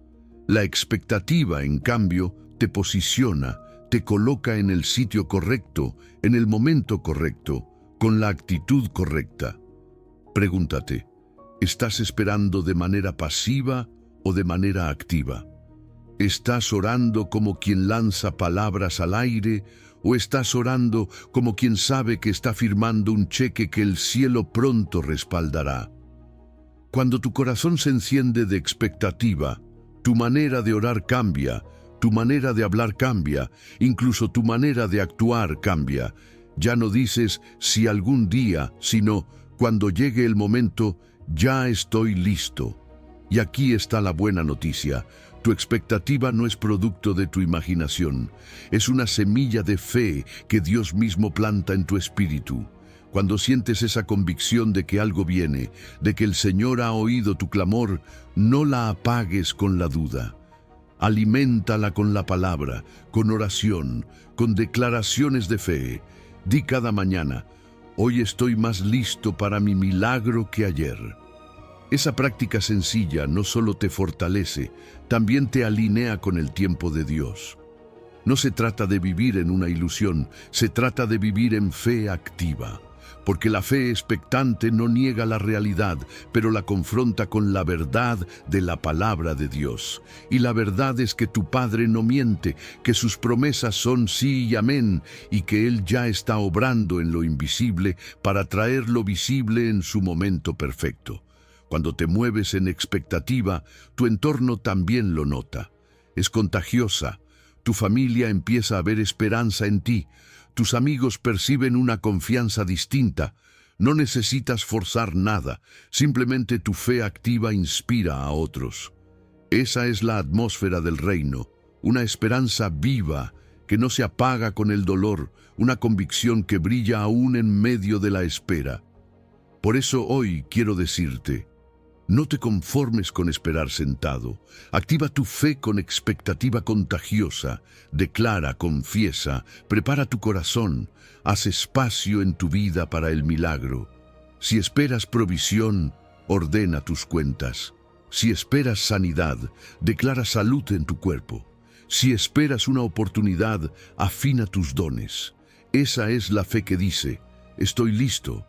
La expectativa, en cambio, te posiciona, te coloca en el sitio correcto, en el momento correcto, con la actitud correcta. Pregúntate, ¿estás esperando de manera pasiva o de manera activa? ¿Estás orando como quien lanza palabras al aire o estás orando como quien sabe que está firmando un cheque que el cielo pronto respaldará? Cuando tu corazón se enciende de expectativa, tu manera de orar cambia, tu manera de hablar cambia, incluso tu manera de actuar cambia. Ya no dices si algún día, sino cuando llegue el momento, ya estoy listo. Y aquí está la buena noticia. Tu expectativa no es producto de tu imaginación, es una semilla de fe que Dios mismo planta en tu espíritu. Cuando sientes esa convicción de que algo viene, de que el Señor ha oído tu clamor, no la apagues con la duda. Aliméntala con la palabra, con oración, con declaraciones de fe. Di cada mañana: hoy estoy más listo para mi milagro que ayer. Esa práctica sencilla no solo te fortalece, también te alinea con el tiempo de Dios. No se trata de vivir en una ilusión, se trata de vivir en fe activa. Porque la fe expectante no niega la realidad, pero la confronta con la verdad de la palabra de Dios. Y la verdad es que tu Padre no miente, que sus promesas son sí y amén, y que Él ya está obrando en lo invisible para traer lo visible en su momento perfecto. Cuando te mueves en expectativa, tu entorno también lo nota. Es contagiosa. Tu familia empieza a ver esperanza en ti. Tus amigos perciben una confianza distinta. No necesitas forzar nada, simplemente tu fe activa inspira a otros. Esa es la atmósfera del reino, una esperanza viva que no se apaga con el dolor, una convicción que brilla aún en medio de la espera. Por eso hoy quiero decirte: no te conformes con esperar sentado. Activa tu fe con expectativa contagiosa. Declara, confiesa, prepara tu corazón. Haz espacio en tu vida para el milagro. Si esperas provisión, ordena tus cuentas. Si esperas sanidad, declara salud en tu cuerpo. Si esperas una oportunidad, afina tus dones. Esa es la fe que dice: estoy listo.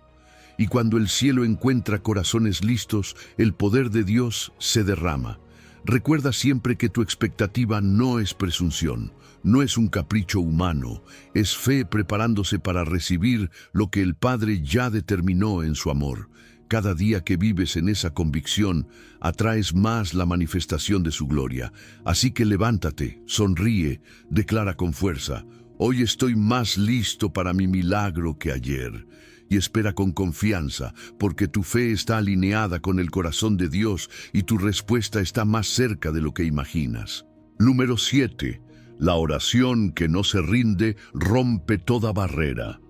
Y cuando el cielo encuentra corazones listos, el poder de Dios se derrama. Recuerda siempre que tu expectativa no es presunción, no es un capricho humano, es fe preparándose para recibir lo que el Padre ya determinó en su amor. Cada día que vives en esa convicción, atraes más la manifestación de su gloria. Así que levántate, sonríe, declara con fuerza: hoy estoy más listo para mi milagro que ayer. Y espera con confianza, porque tu fe está alineada con el corazón de Dios y tu respuesta está más cerca de lo que imaginas. Número 7. La oración que no se rinde rompe toda barrera.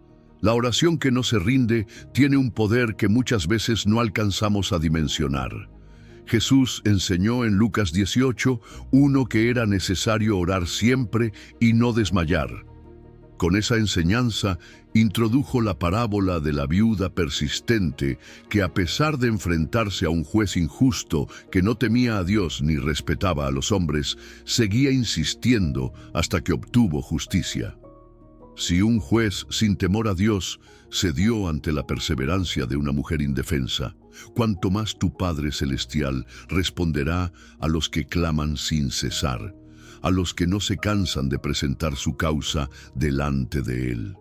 La oración que no se rinde tiene un poder que muchas veces no alcanzamos a dimensionar. Jesús enseñó en Lucas 18:1 que era necesario orar siempre y no desmayar. Con esa enseñanza introdujo la parábola de la viuda persistente que, a pesar de enfrentarse a un juez injusto que no temía a Dios ni respetaba a los hombres, seguía insistiendo hasta que obtuvo justicia. Si un juez sin temor a Dios cedió ante la perseverancia de una mujer indefensa, cuánto más tu Padre Celestial responderá a los que claman sin cesar, a los que no se cansan de presentar su causa delante de Él.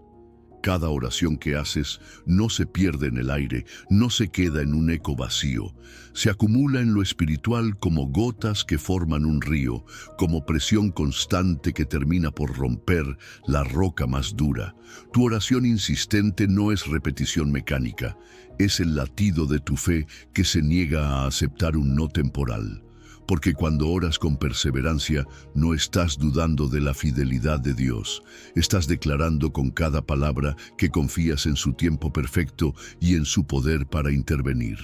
Cada oración que haces no se pierde en el aire, no se queda en un eco vacío. Se acumula en lo espiritual como gotas que forman un río, como presión constante que termina por romper la roca más dura. Tu oración insistente no es repetición mecánica, es el latido de tu fe que se niega a aceptar un no temporal. Porque cuando oras con perseverancia, no estás dudando de la fidelidad de Dios. Estás declarando con cada palabra que confías en su tiempo perfecto y en su poder para intervenir.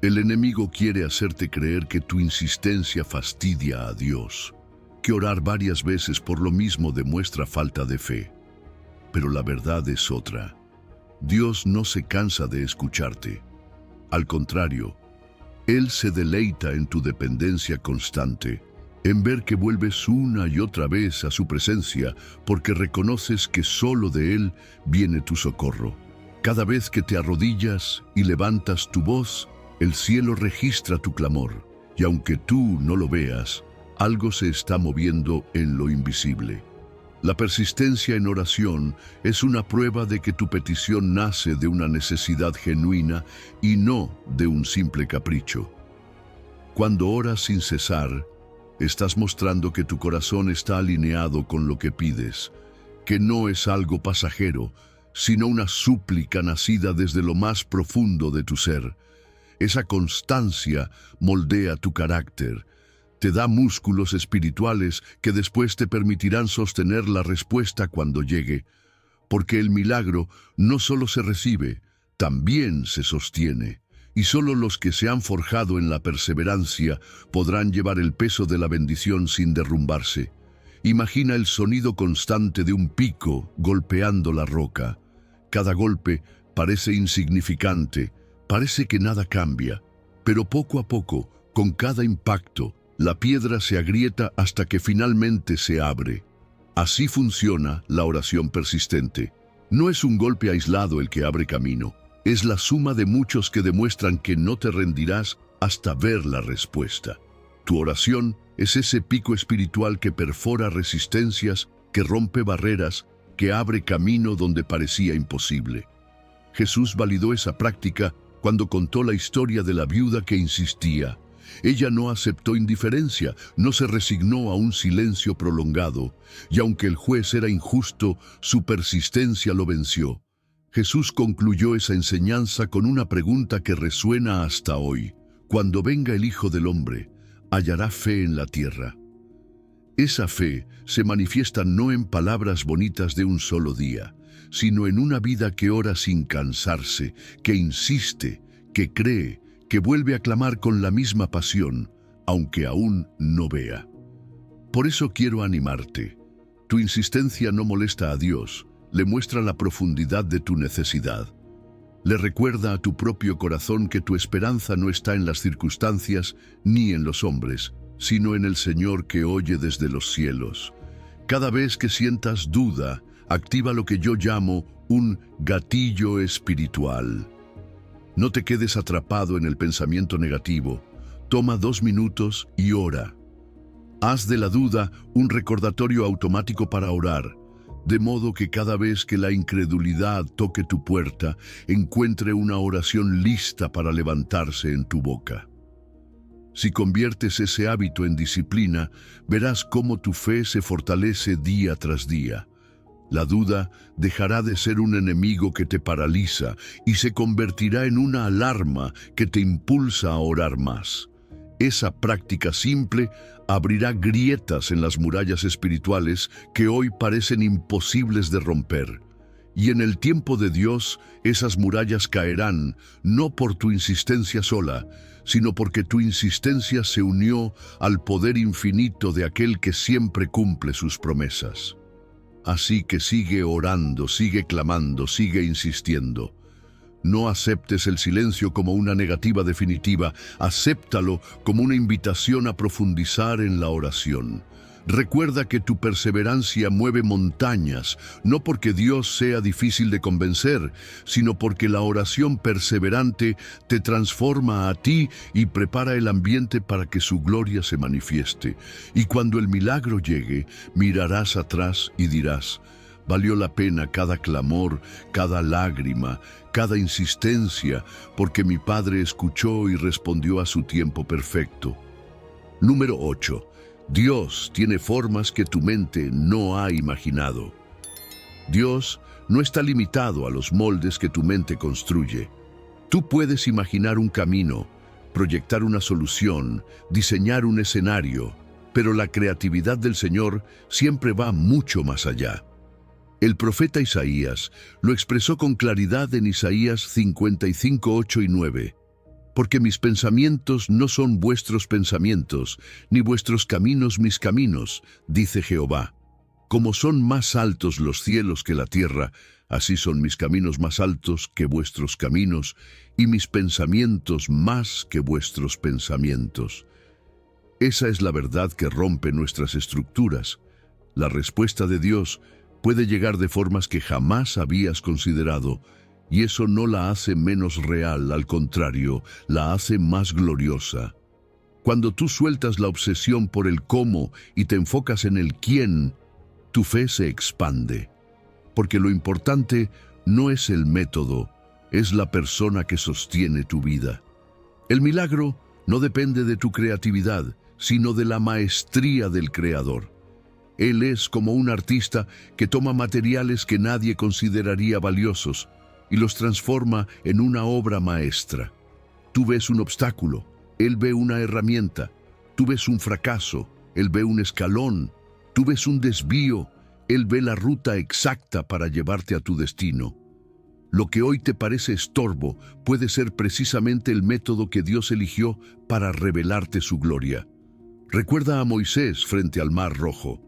El enemigo quiere hacerte creer que tu insistencia fastidia a Dios, que orar varias veces por lo mismo demuestra falta de fe. Pero la verdad es otra. Dios no se cansa de escucharte. Al contrario, Él se deleita en tu dependencia constante, en ver que vuelves una y otra vez a su presencia, porque reconoces que solo de Él viene tu socorro. Cada vez que te arrodillas y levantas tu voz, el cielo registra tu clamor, y aunque tú no lo veas, algo se está moviendo en lo invisible. La persistencia en oración es una prueba de que tu petición nace de una necesidad genuina y no de un simple capricho. Cuando oras sin cesar, estás mostrando que tu corazón está alineado con lo que pides, que no es algo pasajero, sino una súplica nacida desde lo más profundo de tu ser. Esa constancia moldea tu carácter, te da músculos espirituales que después te permitirán sostener la respuesta cuando llegue, porque el milagro no solo se recibe, también se sostiene. y solo los que se han forjado en la perseverancia podrán llevar el peso de la bendición sin derrumbarse. Imagina el sonido constante de un pico golpeando la roca. Cada golpe parece insignificante, parece que nada cambia, pero poco a poco, con cada impacto, la piedra se agrieta hasta que finalmente se abre. Así funciona la oración persistente. No es un golpe aislado el que abre camino, es la suma de muchos que demuestran que no te rendirás hasta ver la respuesta. Tu oración es ese pico espiritual que perfora resistencias, que rompe barreras, que abre camino donde parecía imposible. Jesús validó esa práctica cuando contó la historia de la viuda que insistía. Ella no aceptó indiferencia, no se resignó a un silencio prolongado, y aunque el juez era injusto, su persistencia lo venció. Jesús concluyó esa enseñanza con una pregunta que resuena hasta hoy. Cuando venga el Hijo del Hombre, ¿hallará fe en la tierra? Esa fe se manifiesta no en palabras bonitas de un solo día, sino en una vida que ora sin cansarse, que insiste, que cree, que vuelve a clamar con la misma pasión, aunque aún no vea. Por eso quiero animarte. Tu insistencia no molesta a Dios, le muestra la profundidad de tu necesidad. Le recuerda a tu propio corazón que tu esperanza no está en las circunstancias ni en los hombres, sino en el Señor que oye desde los cielos. Cada vez que sientas duda, activa lo que yo llamo un gatillo espiritual. No te quedes atrapado en el pensamiento negativo. Toma 2 minutos y ora. Haz de la duda un recordatorio automático para orar, de modo que cada vez que la incredulidad toque tu puerta, encuentre una oración lista para levantarse en tu boca. Si conviertes ese hábito en disciplina, verás cómo tu fe se fortalece día tras día. La duda dejará de ser un enemigo que te paraliza y se convertirá en una alarma que te impulsa a orar más. Esa práctica simple abrirá grietas en las murallas espirituales que hoy parecen imposibles de romper. Y en el tiempo de Dios, esas murallas caerán, no por tu insistencia sola, sino porque tu insistencia se unió al poder infinito de aquel que siempre cumple sus promesas. Así que sigue orando, sigue clamando, sigue insistiendo. No aceptes el silencio como una negativa definitiva, acéptalo como una invitación a profundizar en la oración. Recuerda que tu perseverancia mueve montañas, no porque Dios sea difícil de convencer, sino porque la oración perseverante te transforma a ti y prepara el ambiente para que su gloria se manifieste. Y cuando el milagro llegue, mirarás atrás y dirás: valió la pena cada clamor, cada lágrima, cada insistencia, porque mi Padre escuchó y respondió a su tiempo perfecto. Número 8. Dios tiene formas que tu mente no ha imaginado. Dios no está limitado a los moldes que tu mente construye. Tú puedes imaginar un camino, proyectar una solución, diseñar un escenario, pero la creatividad del Señor siempre va mucho más allá. El profeta Isaías lo expresó con claridad en Isaías 55, 8 y 9. Porque mis pensamientos no son vuestros pensamientos, ni vuestros caminos mis caminos, dice Jehová. Como son más altos los cielos que la tierra, así son mis caminos más altos que vuestros caminos, y mis pensamientos más que vuestros pensamientos. Esa es la verdad que rompe nuestras estructuras. La respuesta de Dios puede llegar de formas que jamás habías considerado, y eso no la hace menos real, al contrario, la hace más gloriosa. Cuando tú sueltas la obsesión por el cómo y te enfocas en el quién, tu fe se expande. Porque lo importante no es el método, es la persona que sostiene tu vida. El milagro no depende de tu creatividad, sino de la maestría del Creador. Él es como un artista que toma materiales que nadie consideraría valiosos y los transforma en una obra maestra. Tú ves un obstáculo, Él ve una herramienta. Tú ves un fracaso, Él ve un escalón. Tú ves un desvío, Él ve la ruta exacta para llevarte a tu destino. Lo que hoy te parece estorbo puede ser precisamente el método que Dios eligió para revelarte su gloria. Recuerda a Moisés frente al Mar Rojo.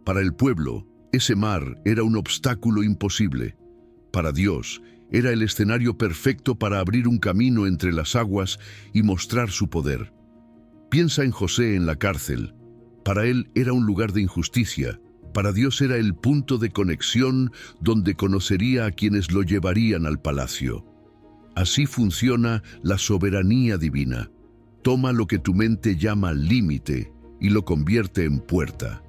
Para el pueblo, ese mar era un obstáculo imposible. Para Dios, era el escenario perfecto para abrir un camino entre las aguas y mostrar su poder. Piensa en José en la cárcel. Para él era un lugar de injusticia. Para Dios era el punto de conexión donde conocería a quienes lo llevarían al palacio. Así funciona la soberanía divina. Toma lo que tu mente llama límite y lo convierte en puerta.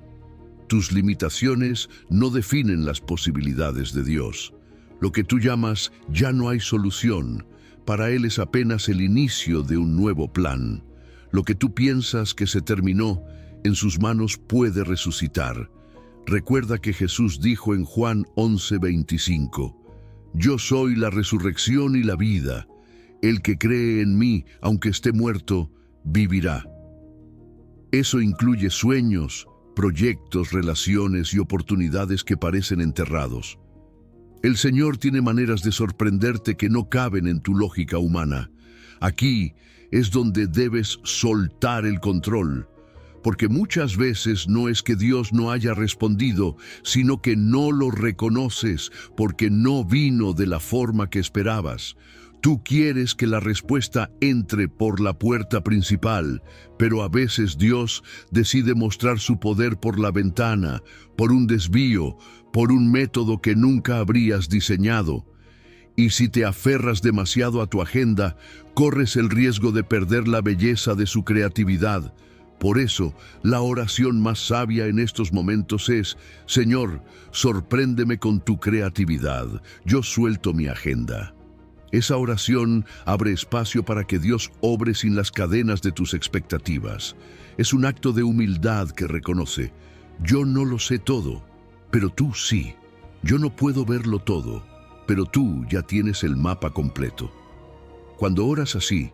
Tus limitaciones no definen las posibilidades de Dios. Lo que tú llamas ya no hay solución, para Él es apenas el inicio de un nuevo plan. Lo que tú piensas que se terminó, en sus manos puede resucitar. Recuerda que Jesús dijo en Juan 11:25, «Yo soy la resurrección y la vida. El que cree en mí, aunque esté muerto, vivirá». Eso incluye sueños, proyectos, relaciones y oportunidades que parecen enterrados. El Señor tiene maneras de sorprenderte que no caben en tu lógica humana. Aquí es donde debes soltar el control, porque muchas veces no es que Dios no haya respondido, sino que no lo reconoces porque no vino de la forma que esperabas. Tú quieres que la respuesta entre por la puerta principal, pero a veces Dios decide mostrar su poder por la ventana, por un desvío, por un método que nunca habrías diseñado. Y si te aferras demasiado a tu agenda, corres el riesgo de perder la belleza de su creatividad. Por eso, la oración más sabia en estos momentos es: Señor, sorpréndeme con tu creatividad, yo suelto mi agenda. Esa oración abre espacio para que Dios obre sin las cadenas de tus expectativas. Es un acto de humildad que reconoce: yo no lo sé todo, pero tú sí. Yo no puedo verlo todo, pero tú ya tienes el mapa completo. Cuando oras así,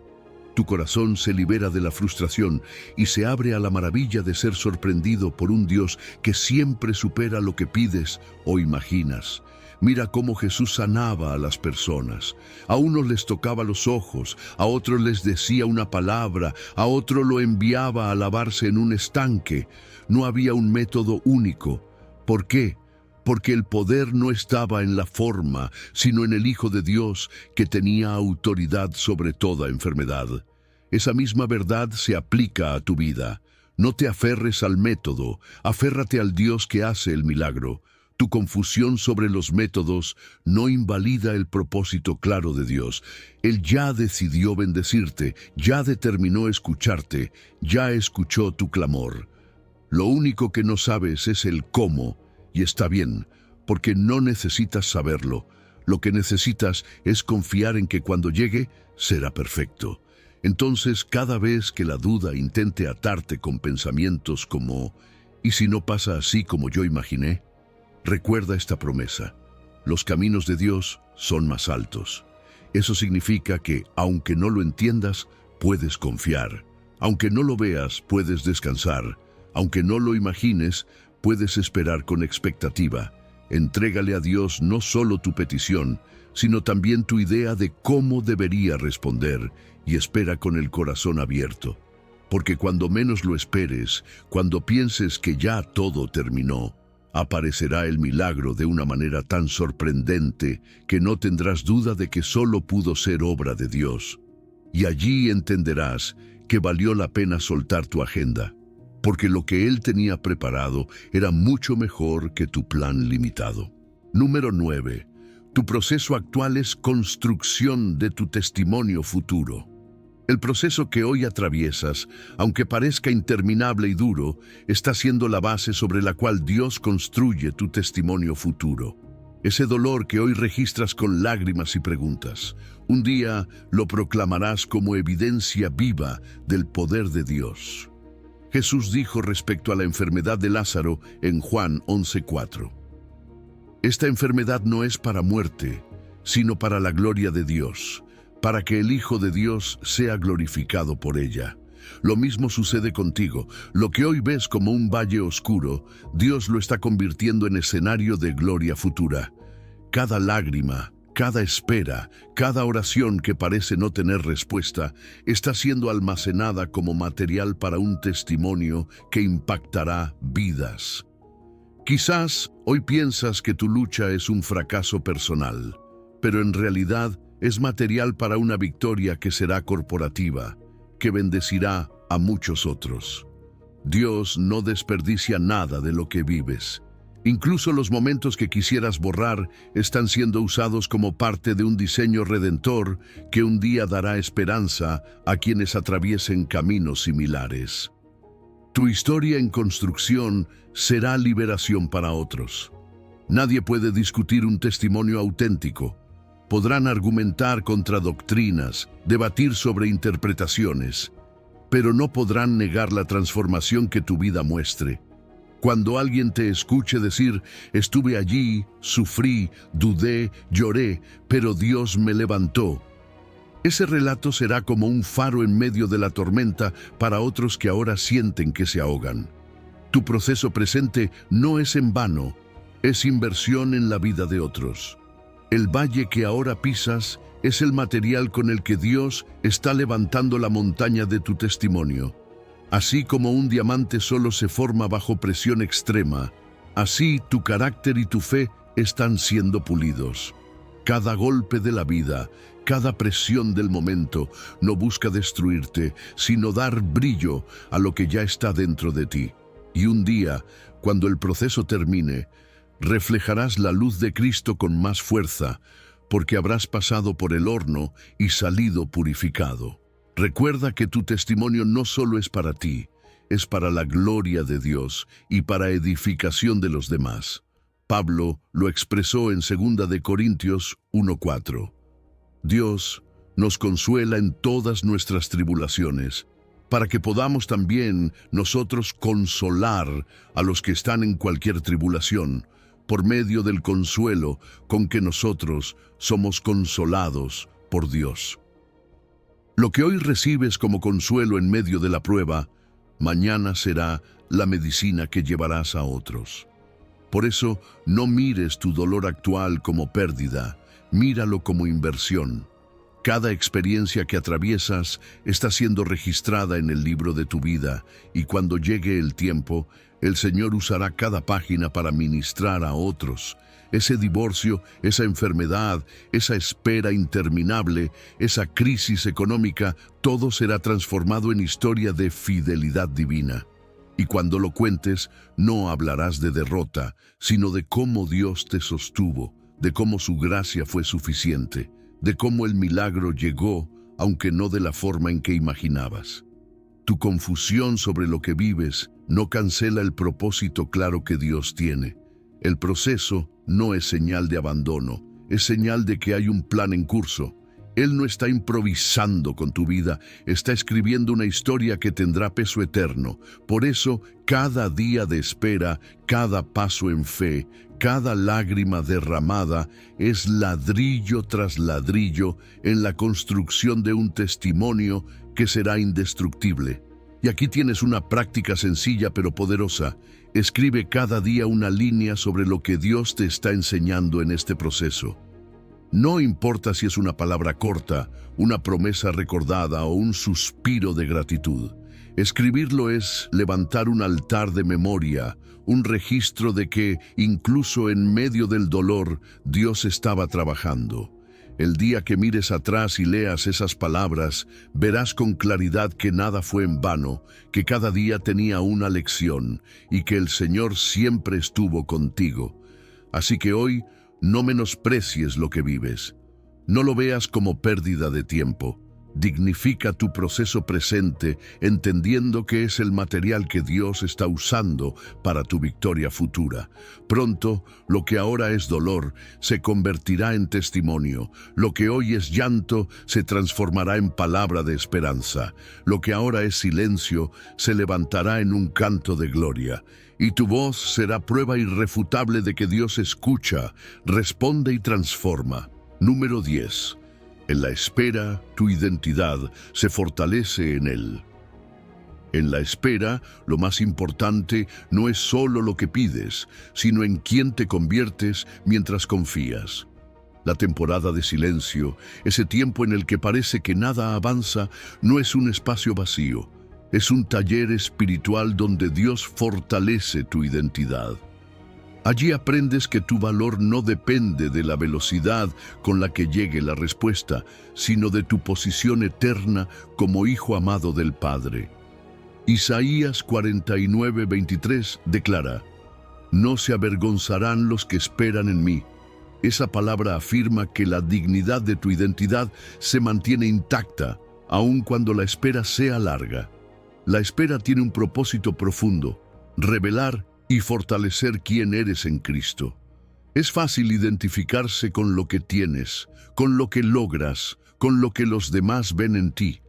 tu corazón se libera de la frustración y se abre a la maravilla de ser sorprendido por un Dios que siempre supera lo que pides o imaginas. Mira cómo Jesús sanaba a las personas. A unos les tocaba los ojos, a otros les decía una palabra, a otro lo enviaba a lavarse en un estanque. No había un método único. ¿Por qué? Porque el poder no estaba en la forma, sino en el Hijo de Dios, que tenía autoridad sobre toda enfermedad. Esa misma verdad se aplica a tu vida. No te aferres al método, aférrate al Dios que hace el milagro. Tu confusión sobre los métodos no invalida el propósito claro de Dios. Él ya decidió bendecirte, ya determinó escucharte, ya escuchó tu clamor. Lo único que no sabes es el cómo, y está bien, porque no necesitas saberlo. Lo que necesitas es confiar en que cuando llegue, será perfecto. Entonces, cada vez que la duda intente atarte con pensamientos como «¿y si no pasa así como yo imaginé?», recuerda esta promesa: los caminos de Dios son más altos. Eso significa que, aunque no lo entiendas, puedes confiar. Aunque no lo veas, puedes descansar. Aunque no lo imagines, puedes esperar con expectativa. Entrégale a Dios no solo tu petición, sino también tu idea de cómo debería responder, y espera con el corazón abierto. Porque cuando menos lo esperes, cuando pienses que ya todo terminó, aparecerá el milagro de una manera tan sorprendente que no tendrás duda de que solo pudo ser obra de Dios. Y allí entenderás que valió la pena soltar tu agenda, porque lo que Él tenía preparado era mucho mejor que tu plan limitado. Número 9. Tu proceso actual es construcción de tu testimonio futuro. El proceso que hoy atraviesas, aunque parezca interminable y duro, está siendo la base sobre la cual Dios construye tu testimonio futuro. Ese dolor que hoy registras con lágrimas y preguntas, un día lo proclamarás como evidencia viva del poder de Dios. Jesús dijo respecto a la enfermedad de Lázaro en Juan 11:4. Esta enfermedad no es para muerte, sino para la gloria de Dios, para que el Hijo de Dios sea glorificado por ella. Lo mismo sucede contigo. Lo que hoy ves como un valle oscuro, Dios lo está convirtiendo en escenario de gloria futura. Cada lágrima, cada espera, cada oración que parece no tener respuesta, está siendo almacenada como material para un testimonio que impactará vidas. Quizás hoy piensas que tu lucha es un fracaso personal, pero en realidad es material para una victoria que será corporativa, que bendecirá a muchos otros. Dios no desperdicia nada de lo que vives. Incluso los momentos que quisieras borrar están siendo usados como parte de un diseño redentor que un día dará esperanza a quienes atraviesen caminos similares. Tu historia en construcción será liberación para otros. Nadie puede discutir un testimonio auténtico. Podrán argumentar contra doctrinas, debatir sobre interpretaciones, pero no podrán negar la transformación que tu vida muestre. Cuando alguien te escuche decir, estuve allí, sufrí, dudé, lloré, pero Dios me levantó, ese relato será como un faro en medio de la tormenta para otros que ahora sienten que se ahogan. Tu proceso presente no es en vano, es inversión en la vida de otros. El valle que ahora pisas es el material con el que Dios está levantando la montaña de tu testimonio. Así como un diamante solo se forma bajo presión extrema, así tu carácter y tu fe están siendo pulidos. Cada golpe de la vida, cada presión del momento no busca destruirte, sino dar brillo a lo que ya está dentro de ti. Y un día, cuando el proceso termine, reflejarás la luz de Cristo con más fuerza, porque habrás pasado por el horno y salido purificado. Recuerda que tu testimonio no solo es para ti, es para la gloria de Dios y para edificación de los demás. Pablo lo expresó en 2 de Corintios 1:4. Dios nos consuela en todas nuestras tribulaciones, para que podamos también nosotros consolar a los que están en cualquier tribulación, por medio del consuelo con que nosotros somos consolados por Dios. Lo que hoy recibes como consuelo en medio de la prueba, mañana será la medicina que llevarás a otros. Por eso, no mires tu dolor actual como pérdida, míralo como inversión. Cada experiencia que atraviesas está siendo registrada en el libro de tu vida, y cuando llegue el tiempo, el Señor usará cada página para ministrar a otros. Ese divorcio, esa enfermedad, esa espera interminable, esa crisis económica, todo será transformado en historia de fidelidad divina. Y cuando lo cuentes, no hablarás de derrota, sino de cómo Dios te sostuvo, de cómo su gracia fue suficiente, de cómo el milagro llegó, aunque no de la forma en que imaginabas. Tu confusión sobre lo que vives no cancela el propósito claro que Dios tiene. El proceso no es señal de abandono, es señal de que hay un plan en curso. Él no está improvisando con tu vida, está escribiendo una historia que tendrá peso eterno. Por eso, cada día de espera, cada paso en fe, cada lágrima derramada es ladrillo tras ladrillo en la construcción de un testimonio que será indestructible. Y aquí tienes una práctica sencilla pero poderosa. Escribe cada día una línea sobre lo que Dios te está enseñando en este proceso. No importa si es una palabra corta, una promesa recordada o un suspiro de gratitud. Escribirlo es levantar un altar de memoria, un registro de que, incluso en medio del dolor, Dios estaba trabajando. El día que mires atrás y leas esas palabras, verás con claridad que nada fue en vano, que cada día tenía una lección y que el Señor siempre estuvo contigo. Así que hoy, no menosprecies lo que vives. No lo veas como pérdida de tiempo. Dignifica tu proceso presente, entendiendo que es el material que Dios está usando para tu victoria futura. Pronto, lo que ahora es dolor se convertirá en testimonio. Lo que hoy es llanto se transformará en palabra de esperanza. Lo que ahora es silencio se levantará en un canto de gloria. Y tu voz será prueba irrefutable de que Dios escucha, responde y transforma. Número 10. En la espera, tu identidad se fortalece en Él. En la espera, lo más importante no es solo lo que pides, sino en quién te conviertes mientras confías. La temporada de silencio, ese tiempo en el que parece que nada avanza, no es un espacio vacío. Es un taller espiritual donde Dios fortalece tu identidad. Allí aprendes que tu valor no depende de la velocidad con la que llegue la respuesta, sino de tu posición eterna como hijo amado del Padre. Isaías 49:23 declara: «No se avergonzarán los que esperan en mí». Esa palabra afirma que la dignidad de tu identidad se mantiene intacta, aun cuando la espera sea larga. La espera tiene un propósito profundo: revelar y fortalecer quién eres en Cristo. Es fácil identificarse con lo que tienes, con lo que logras, con lo que los demás ven en ti.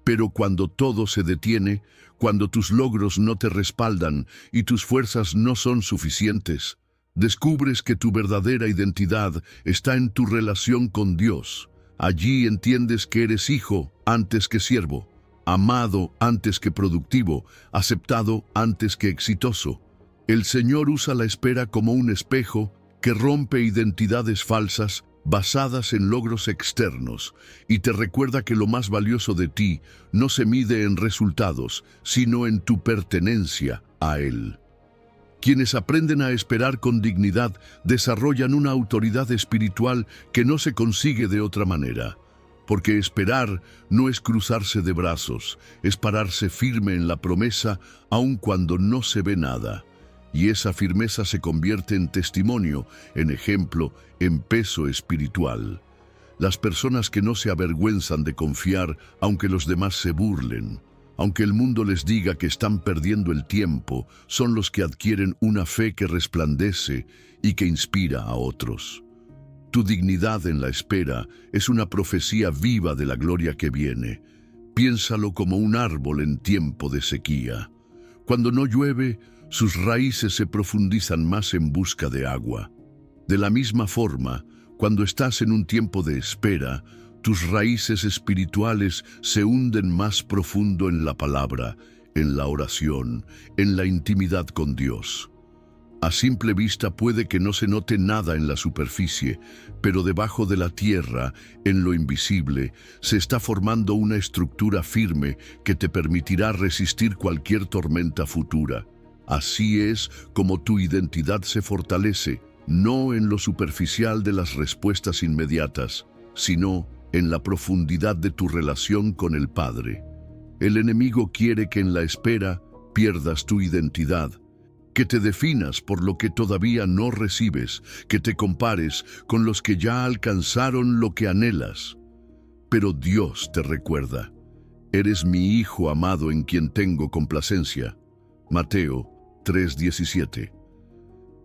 Pero cuando todo se detiene, cuando tus logros no te respaldan y tus fuerzas no son suficientes, descubres que tu verdadera identidad está en tu relación con Dios. Allí entiendes que eres hijo antes que siervo, amado antes que productivo, aceptado antes que exitoso. El Señor usa la espera como un espejo que rompe identidades falsas basadas en logros externos y te recuerda que lo más valioso de ti no se mide en resultados, sino en tu pertenencia a Él. Quienes aprenden a esperar con dignidad desarrollan una autoridad espiritual que no se consigue de otra manera. Porque esperar no es cruzarse de brazos, es pararse firme en la promesa aun cuando no se ve nada. Y esa firmeza se convierte en testimonio, en ejemplo, en peso espiritual. Las personas que no se avergüenzan de confiar, aunque los demás se burlen, aunque el mundo les diga que están perdiendo el tiempo, son los que adquieren una fe que resplandece y que inspira a otros. Tu dignidad en la espera es una profecía viva de la gloria que viene. Piénsalo como un árbol en tiempo de sequía. Cuando no llueve, sus raíces se profundizan más en busca de agua. De la misma forma, cuando estás en un tiempo de espera, tus raíces espirituales se hunden más profundo en la palabra, en la oración, en la intimidad con Dios. A simple vista puede que no se note nada en la superficie, pero debajo de la tierra, en lo invisible, se está formando una estructura firme que te permitirá resistir cualquier tormenta futura. Así es como tu identidad se fortalece, no en lo superficial de las respuestas inmediatas, sino en la profundidad de tu relación con el Padre. El enemigo quiere que en la espera pierdas tu identidad, que te definas por lo que todavía no recibes, que te compares con los que ya alcanzaron lo que anhelas. Pero Dios te recuerda: eres mi Hijo amado en quien tengo complacencia. Mateo 3:17.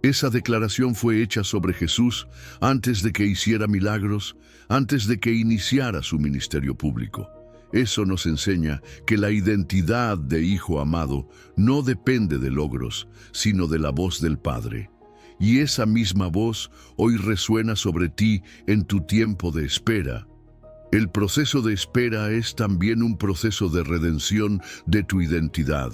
Esa declaración fue hecha sobre Jesús antes de que hiciera milagros, antes de que iniciara su ministerio público. Eso nos enseña que la identidad de hijo amado no depende de logros, sino de la voz del Padre. Y esa misma voz hoy resuena sobre ti en tu tiempo de espera. El proceso de espera es también un proceso de redención de tu identidad.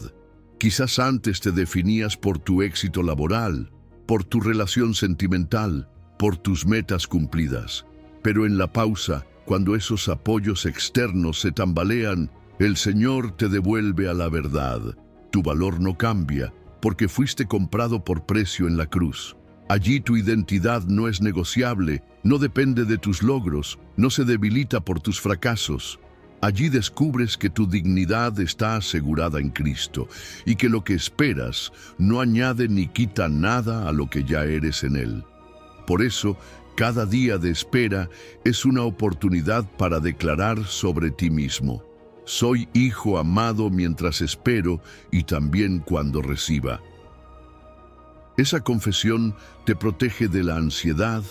Quizás antes te definías por tu éxito laboral, por tu relación sentimental, por tus metas cumplidas. Pero en la pausa, cuando esos apoyos externos se tambalean, el Señor te devuelve a la verdad. Tu valor no cambia, porque fuiste comprado por precio en la cruz. Allí tu identidad no es negociable, no depende de tus logros, no se debilita por tus fracasos. Allí descubres que tu dignidad está asegurada en Cristo y que lo que esperas no añade ni quita nada a lo que ya eres en Él. Por eso, cada día de espera es una oportunidad para declarar sobre ti mismo: soy hijo amado mientras espero y también cuando reciba. Esa confesión te protege de la ansiedad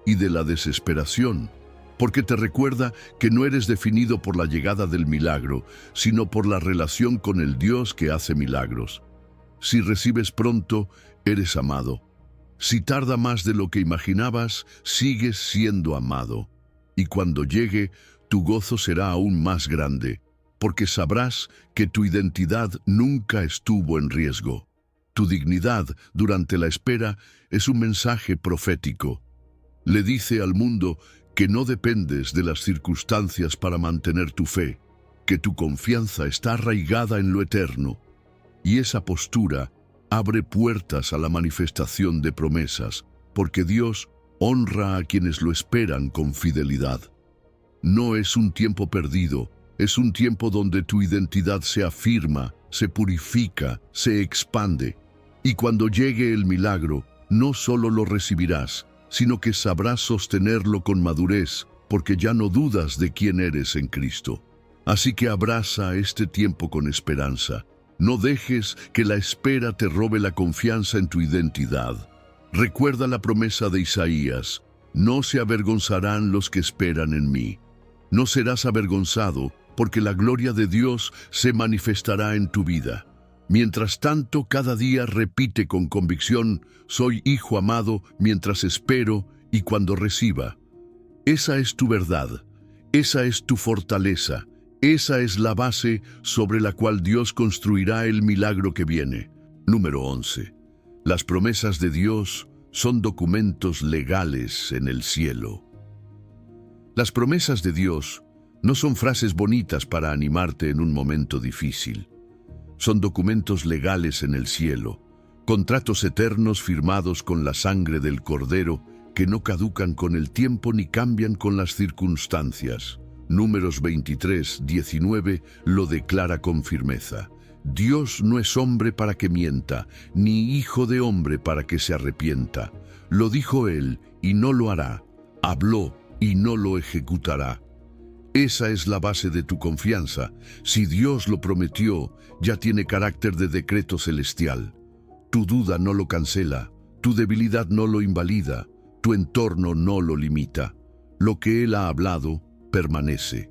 y de la desesperación, porque te recuerda que no eres definido por la llegada del milagro, sino por la relación con el Dios que hace milagros. Si recibes pronto, eres amado. Si tarda más de lo que imaginabas, sigues siendo amado. Y cuando llegue, tu gozo será aún más grande, porque sabrás que tu identidad nunca estuvo en riesgo. Tu dignidad durante la espera es un mensaje profético. Le dice al mundo que no dependes de las circunstancias para mantener tu fe, que tu confianza está arraigada en lo eterno, y esa postura abre puertas a la manifestación de promesas, porque Dios honra a quienes lo esperan con fidelidad. No es un tiempo perdido, es un tiempo donde tu identidad se afirma, se purifica, se expande, y cuando llegue el milagro, no solo lo recibirás, sino que sabrás sostenerlo con madurez, porque ya no dudas de quién eres en Cristo. Así que abraza este tiempo con esperanza. No dejes que la espera te robe la confianza en tu identidad. Recuerda la promesa de Isaías: no se avergonzarán los que esperan en mí. No serás avergonzado, porque la gloria de Dios se manifestará en tu vida. Mientras tanto, cada día repite con convicción: soy hijo amado mientras espero y cuando reciba. Esa es tu verdad, esa es tu fortaleza, esa es la base sobre la cual Dios construirá el milagro que viene. Número 11. Las promesas de Dios son documentos legales en el cielo. Las promesas de Dios no son frases bonitas para animarte en un momento difícil. Son documentos legales en el cielo, contratos eternos firmados con la sangre del Cordero que no caducan con el tiempo ni cambian con las circunstancias. Números 23, 19 lo declara con firmeza. Dios no es hombre para que mienta, ni hijo de hombre para que se arrepienta. Lo dijo Él y no lo hará. Habló y no lo ejecutará. Esa es la base de tu confianza. Si Dios lo prometió, ya tiene carácter de decreto celestial. Tu duda no lo cancela, tu debilidad no lo invalida, tu entorno no lo limita. Lo que Él ha hablado, permanece.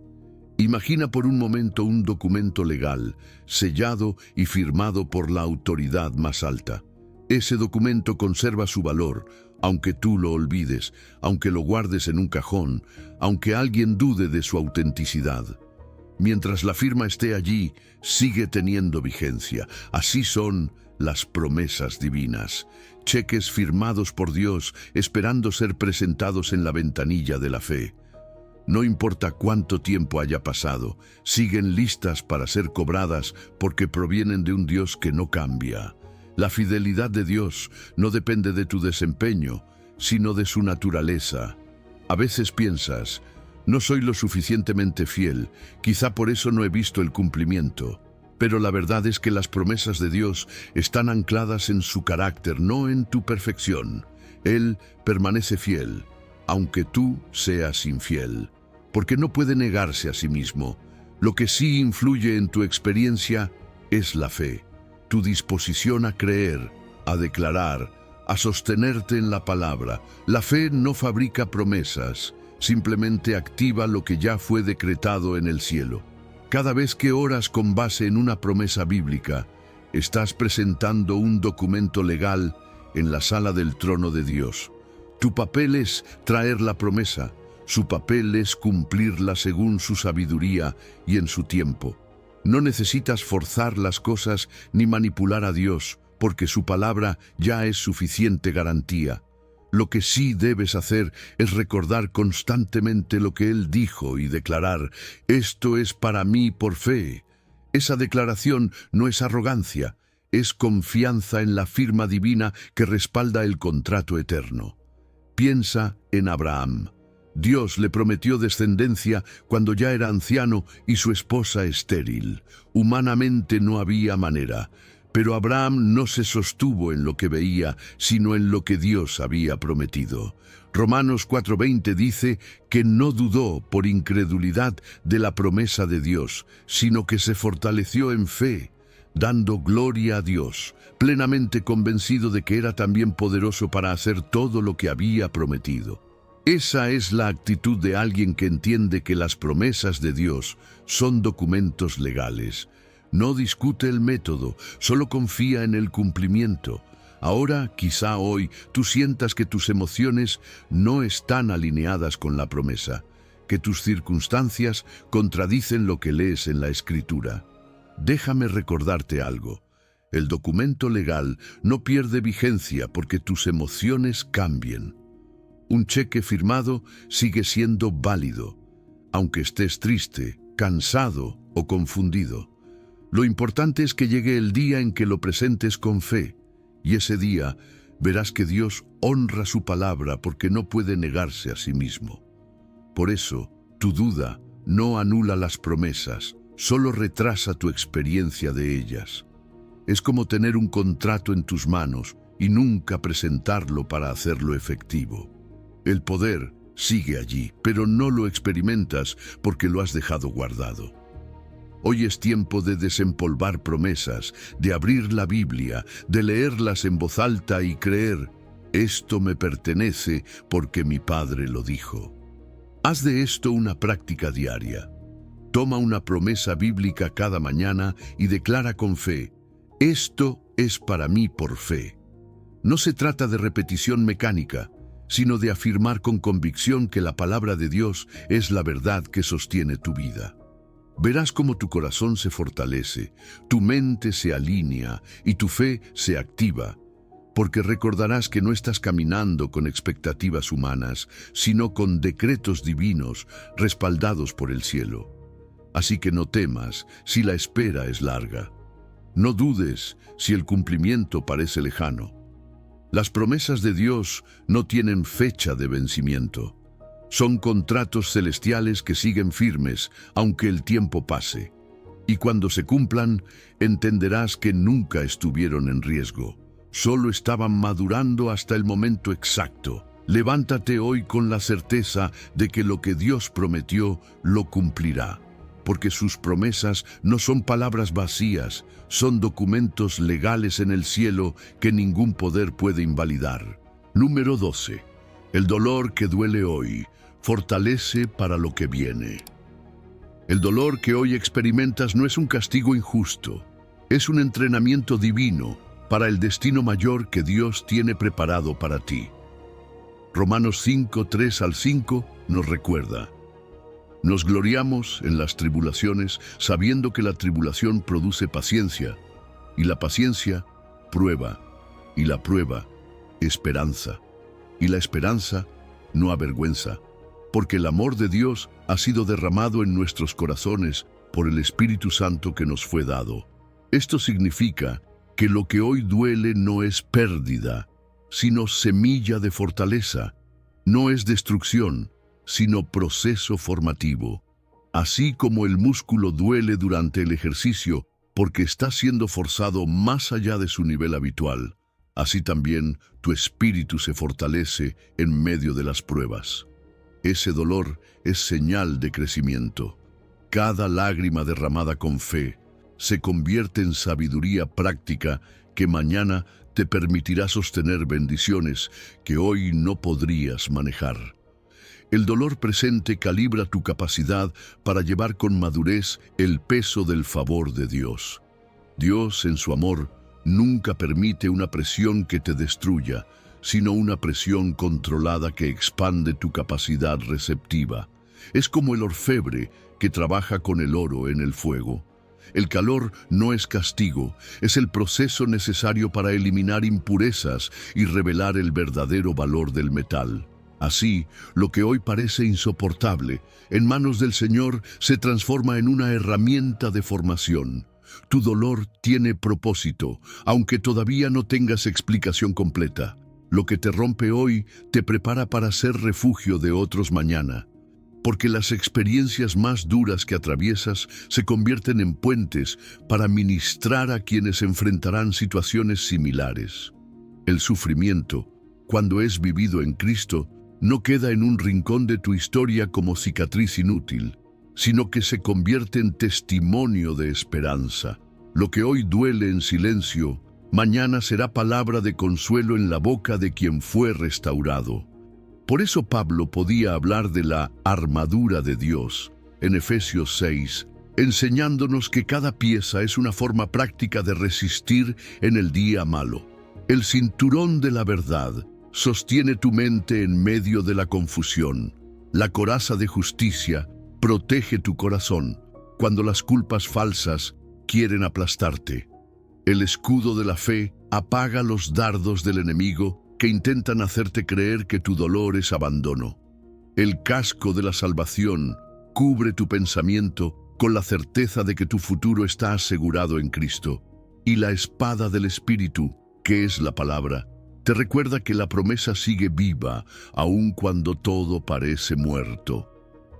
Imagina por un momento un documento legal, sellado y firmado por la autoridad más alta. Ese documento conserva su valor, aunque tú lo olvides, aunque lo guardes en un cajón, aunque alguien dude de su autenticidad. Mientras la firma esté allí, sigue teniendo vigencia. Así son las promesas divinas, cheques firmados por Dios, esperando ser presentados en la ventanilla de la fe. No importa cuánto tiempo haya pasado, siguen listas para ser cobradas porque provienen de un Dios que no cambia. La fidelidad de Dios no depende de tu desempeño, sino de su naturaleza. A veces piensas: no soy lo suficientemente fiel, quizá por eso no he visto el cumplimiento. Pero la verdad es que las promesas de Dios están ancladas en su carácter, no en tu perfección. Él permanece fiel, aunque tú seas infiel, porque no puede negarse a sí mismo. Lo que sí influye en tu experiencia es la fe, tu disposición a creer, a declarar, a sostenerte en la palabra. La fe no fabrica promesas, simplemente activa lo que ya fue decretado en el cielo. Cada vez que oras con base en una promesa bíblica, estás presentando un documento legal en la sala del trono de Dios. Tu papel es traer la promesa, su papel es cumplirla según su sabiduría y en su tiempo. No necesitas forzar las cosas ni manipular a Dios, porque su palabra ya es suficiente garantía. Lo que sí debes hacer es recordar constantemente lo que Él dijo y declarar: esto es para mí por fe. Esa declaración no es arrogancia, es confianza en la firma divina que respalda el contrato eterno. Piensa en Abraham. Dios le prometió descendencia cuando ya era anciano y su esposa estéril. Humanamente no había manera. Pero Abraham no se sostuvo en lo que veía, sino en lo que Dios había prometido. Romanos 4:20 dice que no dudó por incredulidad de la promesa de Dios, sino que se fortaleció en fe, dando gloria a Dios, plenamente convencido de que era también poderoso para hacer todo lo que había prometido. Esa es la actitud de alguien que entiende que las promesas de Dios son documentos legales. No discute el método, solo confía en el cumplimiento. Ahora, quizá hoy, tú sientas que tus emociones no están alineadas con la promesa, que tus circunstancias contradicen lo que lees en la Escritura. Déjame recordarte algo. El documento legal no pierde vigencia porque tus emociones cambien. Un cheque firmado sigue siendo válido, aunque estés triste, cansado o confundido. Lo importante es que llegue el día en que lo presentes con fe, y ese día verás que Dios honra su palabra porque no puede negarse a sí mismo. Por eso, tu duda no anula las promesas, solo retrasa tu experiencia de ellas. Es como tener un contrato en tus manos y nunca presentarlo para hacerlo efectivo. El poder sigue allí, pero no lo experimentas porque lo has dejado guardado. Hoy es tiempo de desempolvar promesas, de abrir la Biblia, de leerlas en voz alta y creer: esto me pertenece porque mi Padre lo dijo. Haz de esto una práctica diaria. Toma una promesa bíblica cada mañana y declara con fe: esto es para mí por fe. No se trata de repetición mecánica, sino de afirmar con convicción que la palabra de Dios es la verdad que sostiene tu vida. Verás cómo tu corazón se fortalece, tu mente se alinea y tu fe se activa, porque recordarás que no estás caminando con expectativas humanas, sino con decretos divinos respaldados por el cielo. Así que no temas si la espera es larga. No dudes si el cumplimiento parece lejano. Las promesas de Dios no tienen fecha de vencimiento. Son contratos celestiales que siguen firmes, aunque el tiempo pase. Y cuando se cumplan, entenderás que nunca estuvieron en riesgo. Solo estaban madurando hasta el momento exacto. Levántate hoy con la certeza de que lo que Dios prometió lo cumplirá, porque sus promesas no son palabras vacías, son documentos legales en el cielo que ningún poder puede invalidar. Número 12. El dolor que duele hoy fortalece para lo que viene. El dolor que hoy experimentas no es un castigo injusto, es un entrenamiento divino para el destino mayor que Dios tiene preparado para ti. Romanos 5, 3 al 5 nos recuerda: nos gloriamos en las tribulaciones, sabiendo que la tribulación produce paciencia, y la paciencia, prueba, y la prueba, esperanza, y la esperanza no avergüenza, porque el amor de Dios ha sido derramado en nuestros corazones por el Espíritu Santo que nos fue dado. Esto significa que lo que hoy duele no es pérdida, sino semilla de fortaleza, no es destrucción, sino proceso formativo. Así como el músculo duele durante el ejercicio porque está siendo forzado más allá de su nivel habitual, así también tu espíritu se fortalece en medio de las pruebas. Ese dolor es señal de crecimiento. Cada lágrima derramada con fe se convierte en sabiduría práctica que mañana te permitirá sostener bendiciones que hoy no podrías manejar. El dolor presente calibra tu capacidad para llevar con madurez el peso del favor de Dios. Dios, en su amor, nunca permite una presión que te destruya, sino una presión controlada que expande tu capacidad receptiva. Es como el orfebre que trabaja con el oro en el fuego. El calor no es castigo, es el proceso necesario para eliminar impurezas y revelar el verdadero valor del metal. Así, lo que hoy parece insoportable, en manos del Señor se transforma en una herramienta de formación. Tu dolor tiene propósito, aunque todavía no tengas explicación completa. Lo que te rompe hoy te prepara para ser refugio de otros mañana, porque las experiencias más duras que atraviesas se convierten en puentes para ministrar a quienes enfrentarán situaciones similares. El sufrimiento, cuando es vivido en Cristo, no queda en un rincón de tu historia como cicatriz inútil, sino que se convierte en testimonio de esperanza. Lo que hoy duele en silencio, mañana será palabra de consuelo en la boca de quien fue restaurado. Por eso Pablo podía hablar de la armadura de Dios en Efesios 6, enseñándonos que cada pieza es una forma práctica de resistir en el día malo. El cinturón de la verdad sostiene tu mente en medio de la confusión. La coraza de justicia protege tu corazón cuando las culpas falsas quieren aplastarte. El escudo de la fe apaga los dardos del enemigo que intentan hacerte creer que tu dolor es abandono. El casco de la salvación cubre tu pensamiento con la certeza de que tu futuro está asegurado en Cristo. Y la espada del Espíritu, que es la palabra, te recuerda que la promesa sigue viva, aun cuando todo parece muerto.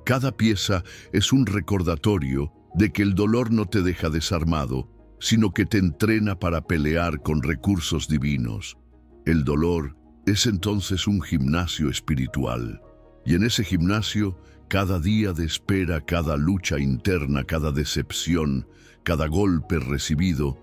Cada pieza es un recordatorio de que el dolor no te deja desarmado, sino que te entrena para pelear con recursos divinos. El dolor es entonces un gimnasio espiritual. Y en ese gimnasio, cada día de espera, cada lucha interna, cada decepción, cada golpe recibido,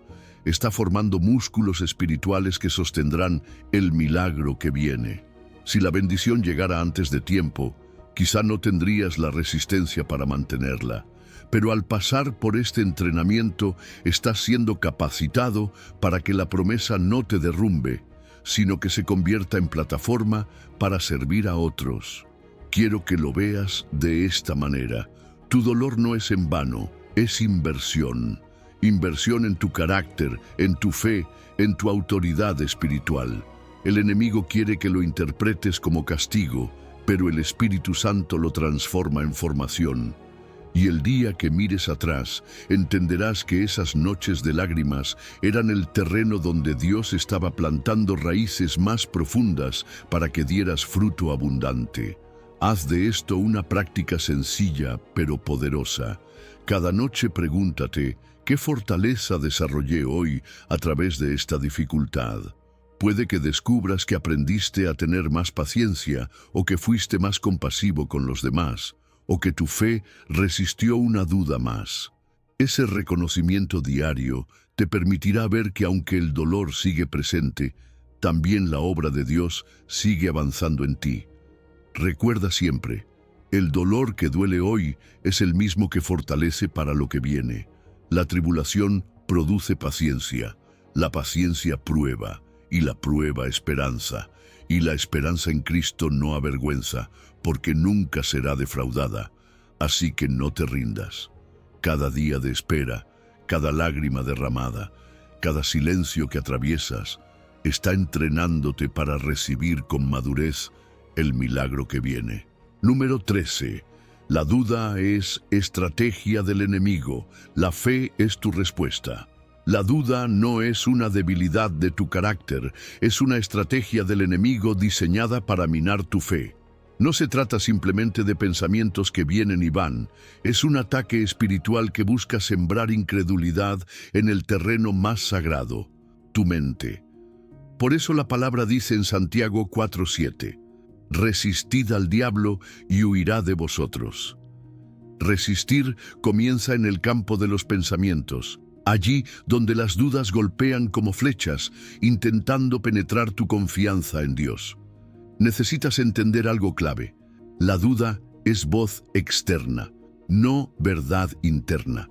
está formando músculos espirituales que sostendrán el milagro que viene. Si la bendición llegara antes de tiempo, quizá no tendrías la resistencia para mantenerla. Pero al pasar por este entrenamiento, estás siendo capacitado para que la promesa no te derrumbe, sino que se convierta en plataforma para servir a otros. Quiero que lo veas de esta manera. Tu dolor no es en vano, es inversión. Inversión en tu carácter, en tu fe, en tu autoridad espiritual. El enemigo quiere que lo interpretes como castigo, pero el Espíritu Santo lo transforma en formación. Y el día que mires atrás, entenderás que esas noches de lágrimas eran el terreno donde Dios estaba plantando raíces más profundas para que dieras fruto abundante. Haz de esto una práctica sencilla, pero poderosa. Cada noche pregúntate, ¿qué fortaleza desarrollé hoy a través de esta dificultad? Puede que descubras que aprendiste a tener más paciencia, o que fuiste más compasivo con los demás, o que tu fe resistió una duda más. Ese reconocimiento diario te permitirá ver que aunque el dolor sigue presente, también la obra de Dios sigue avanzando en ti. Recuerda siempre, el dolor que duele hoy es el mismo que fortalece para lo que viene. La tribulación produce paciencia, la paciencia prueba, y la prueba esperanza, y la esperanza en Cristo no avergüenza, porque nunca será defraudada. Así que no te rindas. Cada día de espera, cada lágrima derramada, cada silencio que atraviesas, está entrenándote para recibir con madurez el milagro que viene. Número 13. La duda es estrategia del enemigo. La fe es tu respuesta. La duda no es una debilidad de tu carácter, es una estrategia del enemigo diseñada para minar tu fe. No se trata simplemente de pensamientos que vienen y van, es un ataque espiritual que busca sembrar incredulidad en el terreno más sagrado, tu mente. Por eso la palabra dice en Santiago 4:7, resistid al diablo y huirá de vosotros. Resistir comienza en el campo de los pensamientos, allí donde las dudas golpean como flechas, intentando penetrar tu confianza en Dios. Necesitas entender algo clave. La duda es voz externa, no verdad interna.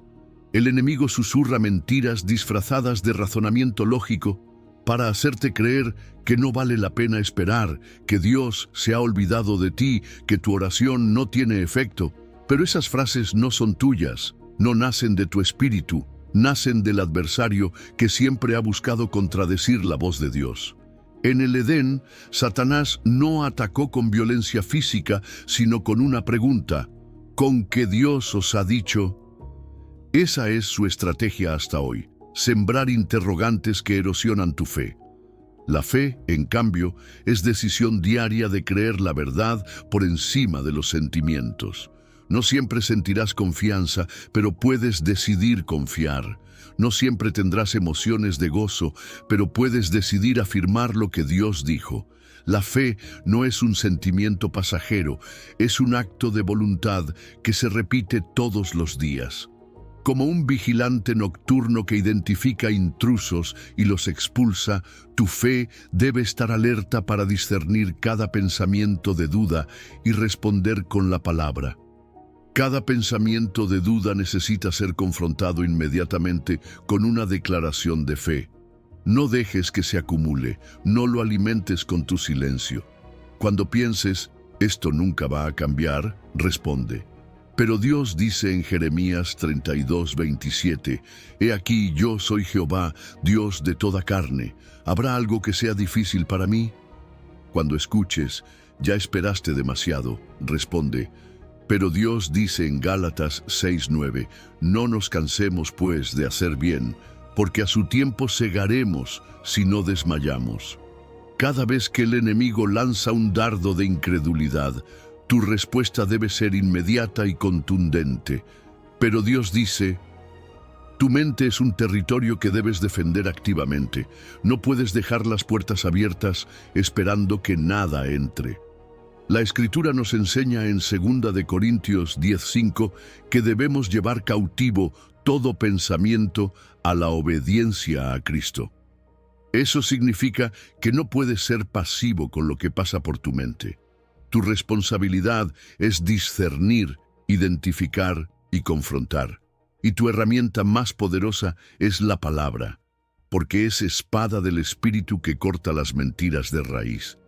El enemigo susurra mentiras disfrazadas de razonamiento lógico para hacerte creer que no vale la pena esperar, que Dios se ha olvidado de ti, que tu oración no tiene efecto. Pero esas frases no son tuyas, no nacen de tu espíritu, nacen del adversario que siempre ha buscado contradecir la voz de Dios. En el Edén, Satanás no atacó con violencia física, sino con una pregunta: ¿con qué Dios os ha dicho? Esa es su estrategia hasta hoy, sembrar interrogantes que erosionan tu fe. La fe, en cambio, es decisión diaria de creer la verdad por encima de los sentimientos. No siempre sentirás confianza, pero puedes decidir confiar. No siempre tendrás emociones de gozo, pero puedes decidir afirmar lo que Dios dijo. La fe no es un sentimiento pasajero, es un acto de voluntad que se repite todos los días. Como un vigilante nocturno que identifica intrusos y los expulsa, tu fe debe estar alerta para discernir cada pensamiento de duda y responder con la palabra. Cada pensamiento de duda necesita ser confrontado inmediatamente con una declaración de fe. No dejes que se acumule, no lo alimentes con tu silencio. Cuando pienses, esto nunca va a cambiar, responde. Pero Dios dice en Jeremías 32:27, He aquí yo soy Jehová, Dios de toda carne. ¿Habrá algo que sea difícil para mí? Cuando escuches, ya esperaste demasiado, responde. Pero Dios dice en Gálatas 6:9, no nos cansemos pues de hacer bien, porque a su tiempo segaremos si no desmayamos. Cada vez que el enemigo lanza un dardo de incredulidad, tu respuesta debe ser inmediata y contundente. Pero Dios dice, tu mente es un territorio que debes defender activamente. No puedes dejar las puertas abiertas esperando que nada entre. La Escritura nos enseña en 2 de Corintios 10:5 que debemos llevar cautivo todo pensamiento a la obediencia a Cristo. Eso significa que no puedes ser pasivo con lo que pasa por tu mente. Tu responsabilidad es discernir, identificar y confrontar. Y tu herramienta más poderosa es la palabra, porque es espada del Espíritu que corta las mentiras de raíz.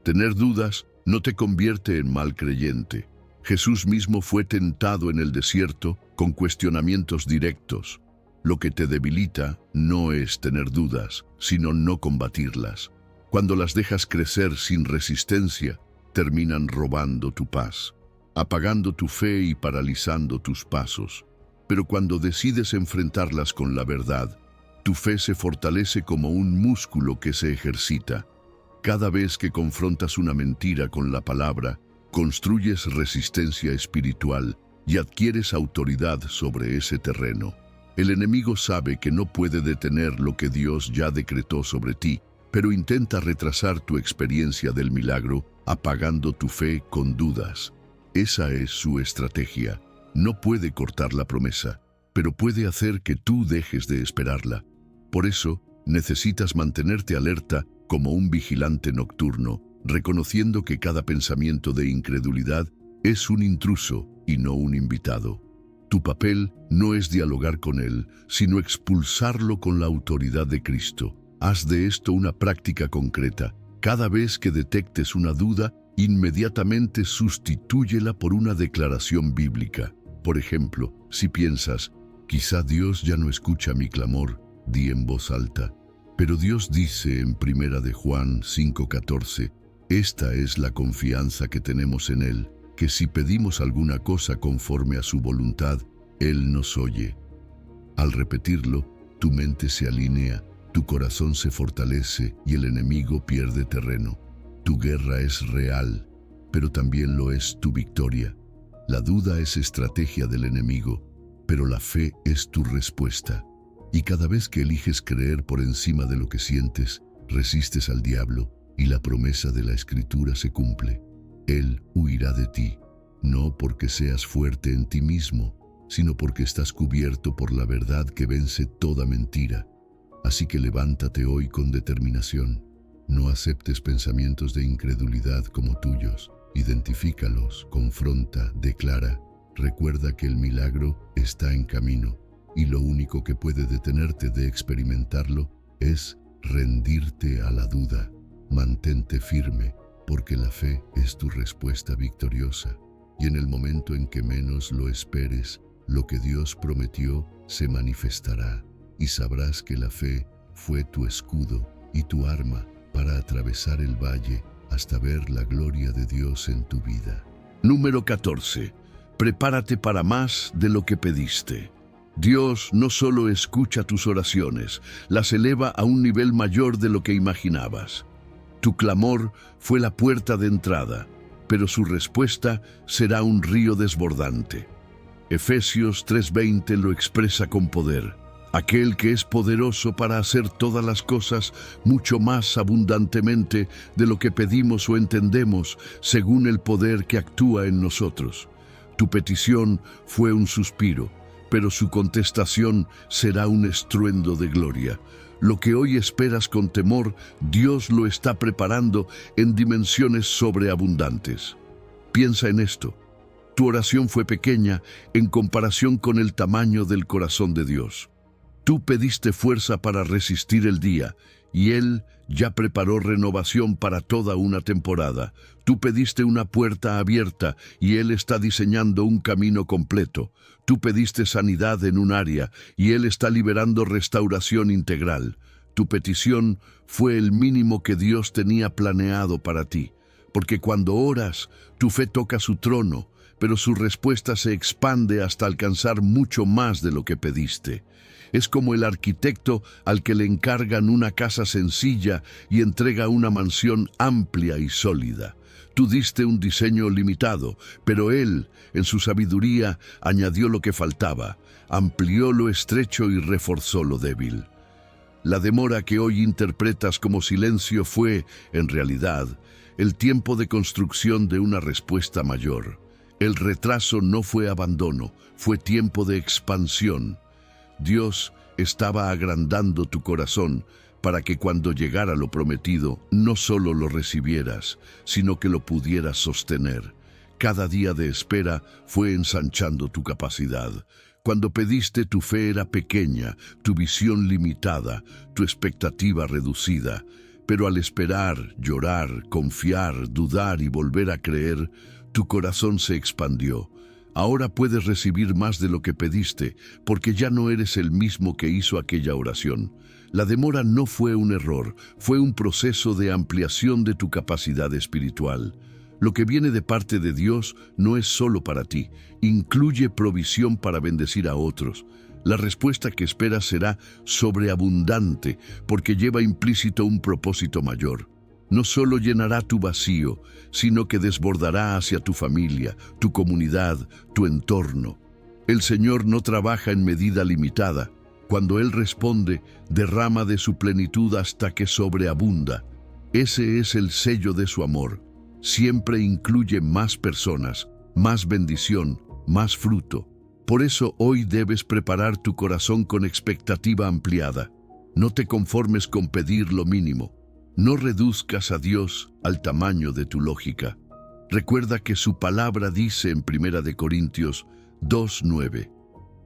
Tener dudas no te convierte en mal creyente. Jesús mismo fue tentado en el desierto con cuestionamientos directos. Lo que te debilita no es tener dudas, sino no combatirlas. Cuando las dejas crecer sin resistencia, terminan robando tu paz, apagando tu fe y paralizando tus pasos. Pero cuando decides enfrentarlas con la verdad, tu fe se fortalece como un músculo que se ejercita. Cada vez que confrontas una mentira con la palabra, construyes resistencia espiritual y adquieres autoridad sobre ese terreno. El enemigo sabe que no puede detener lo que Dios ya decretó sobre ti, pero intenta retrasar tu experiencia del milagro, apagando tu fe con dudas. Esa es su estrategia. No puede cortar la promesa, pero puede hacer que tú dejes de esperarla. Por eso, necesitas mantenerte alerta como un vigilante nocturno, reconociendo que cada pensamiento de incredulidad es un intruso y no un invitado. Tu papel no es dialogar con él, sino expulsarlo con la autoridad de Cristo. Haz de esto una práctica concreta. Cada vez que detectes una duda, inmediatamente sustitúyela por una declaración bíblica. Por ejemplo, si piensas, quizá Dios ya no escucha mi clamor, di en voz alta. Pero Dios dice en 1 de Juan 5:14, esta es la confianza que tenemos en Él, que si pedimos alguna cosa conforme a su voluntad, Él nos oye. Al repetirlo, tu mente se alinea, tu corazón se fortalece y el enemigo pierde terreno. Tu guerra es real, pero también lo es tu victoria. La duda es estrategia del enemigo, pero la fe es tu respuesta. Y cada vez que eliges creer por encima de lo que sientes, resistes al diablo y la promesa de la Escritura se cumple. Él huirá de ti, no porque seas fuerte en ti mismo, sino porque estás cubierto por la verdad que vence toda mentira. Así que levántate hoy con determinación. No aceptes pensamientos de incredulidad como tuyos. Identifícalos, confronta, declara. Recuerda que el milagro está en camino y lo único que puede detenerte de experimentarlo es rendirte a la duda. Mantente firme, porque la fe es tu respuesta victoriosa. Y en el momento en que menos lo esperes, lo que Dios prometió se manifestará y sabrás que la fe fue tu escudo y tu arma para atravesar el valle hasta ver la gloria de Dios en tu vida. Número 14. Prepárate para más de lo que pediste. Dios no solo escucha tus oraciones, las eleva a un nivel mayor de lo que imaginabas. Tu clamor fue la puerta de entrada, pero su respuesta será un río desbordante. Efesios 3:20 lo expresa con poder. Aquel que es poderoso para hacer todas las cosas mucho más abundantemente de lo que pedimos o entendemos, según el poder que actúa en nosotros. Tu petición fue un suspiro, pero su contestación será un estruendo de gloria. Lo que hoy esperas con temor, Dios lo está preparando en dimensiones sobreabundantes. Piensa en esto. Tu oración fue pequeña en comparación con el tamaño del corazón de Dios. Tú pediste fuerza para resistir el día, y Él ya preparó renovación para toda una temporada. Tú pediste una puerta abierta, y Él está diseñando un camino completo. Tú pediste sanidad en un área, y Él está liberando restauración integral. Tu petición fue el mínimo que Dios tenía planeado para ti, porque cuando oras, tu fe toca su trono, pero su respuesta se expande hasta alcanzar mucho más de lo que pediste. Es como el arquitecto al que le encargan una casa sencilla y entrega una mansión amplia y sólida. Tú diste un diseño limitado, pero Él, en su sabiduría, añadió lo que faltaba, amplió lo estrecho y reforzó lo débil. La demora que hoy interpretas como silencio fue, en realidad, el tiempo de construcción de una respuesta mayor. El retraso no fue abandono, fue tiempo de expansión. Dios estaba agrandando tu corazón para que cuando llegara lo prometido, no solo lo recibieras, sino que lo pudieras sostener. Cada día de espera fue ensanchando tu capacidad. Cuando pediste, tu fe era pequeña, tu visión limitada, tu expectativa reducida. Pero al esperar, llorar, confiar, dudar y volver a creer, tu corazón se expandió. Ahora puedes recibir más de lo que pediste, porque ya no eres el mismo que hizo aquella oración. La demora no fue un error, fue un proceso de ampliación de tu capacidad espiritual. Lo que viene de parte de Dios no es solo para ti, incluye provisión para bendecir a otros. La respuesta que esperas será sobreabundante, porque lleva implícito un propósito mayor. No solo llenará tu vacío, sino que desbordará hacia tu familia, tu comunidad, tu entorno. El Señor no trabaja en medida limitada. Cuando Él responde, derrama de su plenitud hasta que sobreabunda. Ese es el sello de su amor. Siempre incluye más personas, más bendición, más fruto. Por eso hoy debes preparar tu corazón con expectativa ampliada. No te conformes con pedir lo mínimo. No reduzcas a Dios al tamaño de tu lógica. Recuerda que su palabra dice en 1 Corintios 2:9,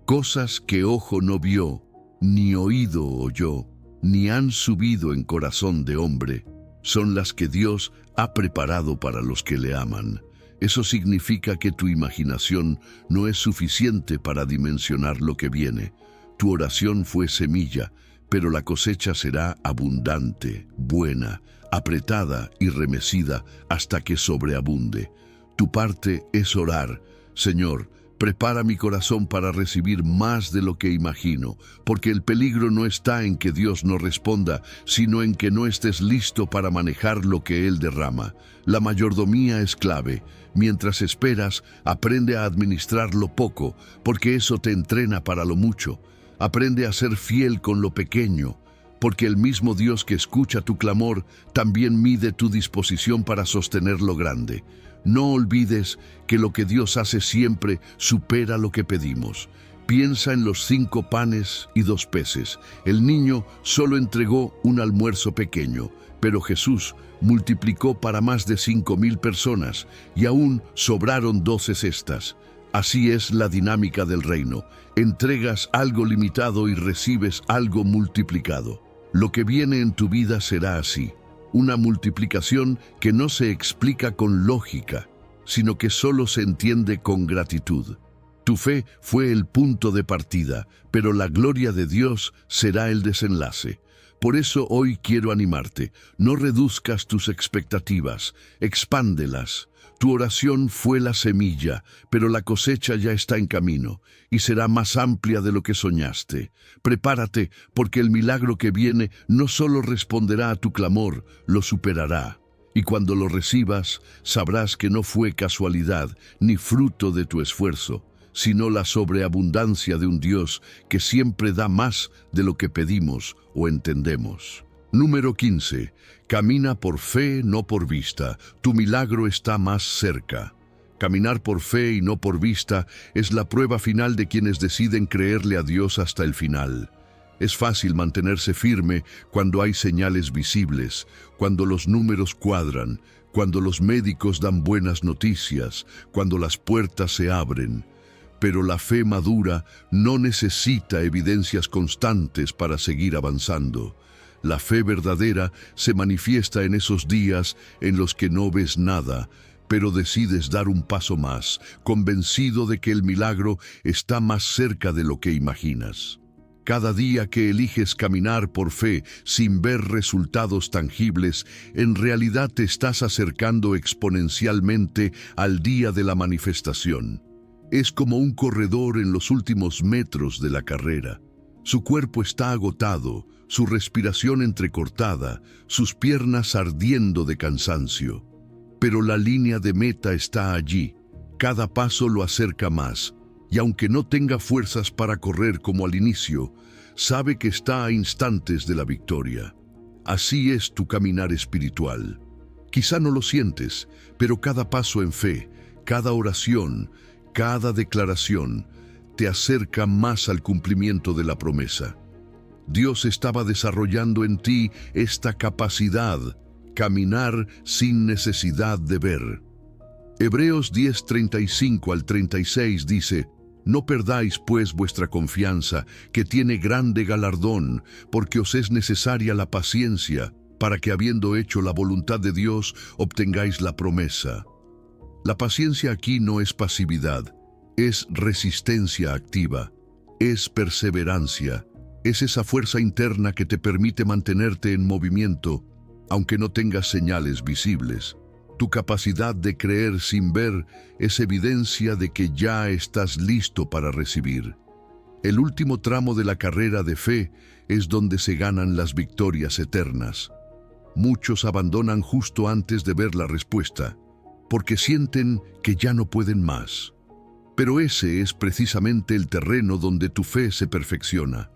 cosas que ojo no vio, ni oído oyó, ni han subido en corazón de hombre, son las que Dios ha preparado para los que le aman. Eso significa que tu imaginación no es suficiente para dimensionar lo que viene. Tu oración fue semilla, pero la cosecha será abundante, buena, apretada y remecida hasta que sobreabunde. Tu parte es orar. Señor, prepara mi corazón para recibir más de lo que imagino, porque el peligro no está en que Dios no responda, sino en que no estés listo para manejar lo que Él derrama. La mayordomía es clave. Mientras esperas, aprende a administrar lo poco, porque eso te entrena para lo mucho. Aprende a ser fiel con lo pequeño, porque el mismo Dios que escucha tu clamor también mide tu disposición para sostener lo grande. No olvides que lo que Dios hace siempre supera lo que pedimos. Piensa en los 5 panes y 2 peces. El niño solo entregó un almuerzo pequeño, pero Jesús multiplicó para más de 5,000 personas y aún sobraron 12 cestas. Así es la dinámica del reino. Entregas algo limitado y recibes algo multiplicado. Lo que viene en tu vida será así. Una multiplicación que no se explica con lógica, sino que solo se entiende con gratitud. Tu fe fue el punto de partida, pero la gloria de Dios será el desenlace. Por eso hoy quiero animarte. No reduzcas tus expectativas, expándelas. Tu oración fue la semilla, pero la cosecha ya está en camino y será más amplia de lo que soñaste. Prepárate, porque el milagro que viene no solo responderá a tu clamor, lo superará. Y cuando lo recibas, sabrás que no fue casualidad ni fruto de tu esfuerzo, sino la sobreabundancia de un Dios que siempre da más de lo que pedimos o entendemos. Número 15. Camina por fe, no por vista. Tu milagro está más cerca. Caminar por fe y no por vista es la prueba final de quienes deciden creerle a Dios hasta el final. Es fácil mantenerse firme cuando hay señales visibles, cuando los números cuadran, cuando los médicos dan buenas noticias, cuando las puertas se abren. Pero la fe madura no necesita evidencias constantes para seguir avanzando. La fe verdadera se manifiesta en esos días en los que no ves nada, pero decides dar un paso más, convencido de que el milagro está más cerca de lo que imaginas. Cada día que eliges caminar por fe sin ver resultados tangibles, en realidad te estás acercando exponencialmente al día de la manifestación. Es como un corredor en los últimos metros de la carrera. Su cuerpo está agotado, su respiración entrecortada, sus piernas ardiendo de cansancio. Pero la línea de meta está allí. Cada paso lo acerca más, y aunque no tenga fuerzas para correr como al inicio, sabe que está a instantes de la victoria. Así es tu caminar espiritual. Quizá no lo sientes, pero cada paso en fe, cada oración, cada declaración, te acerca más al cumplimiento de la promesa. Dios estaba desarrollando en ti esta capacidad, caminar sin necesidad de ver. Hebreos 10:35 al 36 dice: No perdáis pues vuestra confianza, que tiene grande galardón, porque os es necesaria la paciencia, para que habiendo hecho la voluntad de Dios, obtengáis la promesa. La paciencia aquí no es pasividad, es resistencia activa, es perseverancia, es esa fuerza interna que te permite mantenerte en movimiento, aunque no tengas señales visibles. Tu capacidad de creer sin ver es evidencia de que ya estás listo para recibir. El último tramo de la carrera de fe es donde se ganan las victorias eternas. Muchos abandonan justo antes de ver la respuesta, porque sienten que ya no pueden más. Pero ese es precisamente el terreno donde tu fe se perfecciona.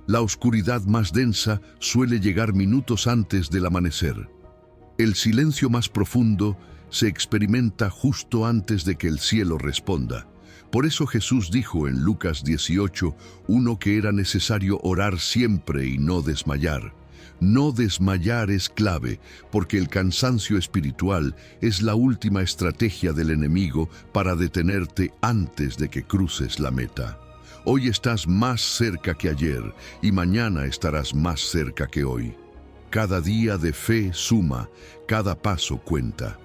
La oscuridad más densa suele llegar minutos antes del amanecer. El silencio más profundo se experimenta justo antes de que el cielo responda. Por eso Jesús dijo en Lucas 18:1 que era necesario orar siempre y no desmayar. No desmayar es clave, porque el cansancio espiritual es la última estrategia del enemigo para detenerte antes de que cruces la meta. Hoy estás más cerca que ayer y mañana estarás más cerca que hoy. Cada día de fe suma, cada paso cuenta.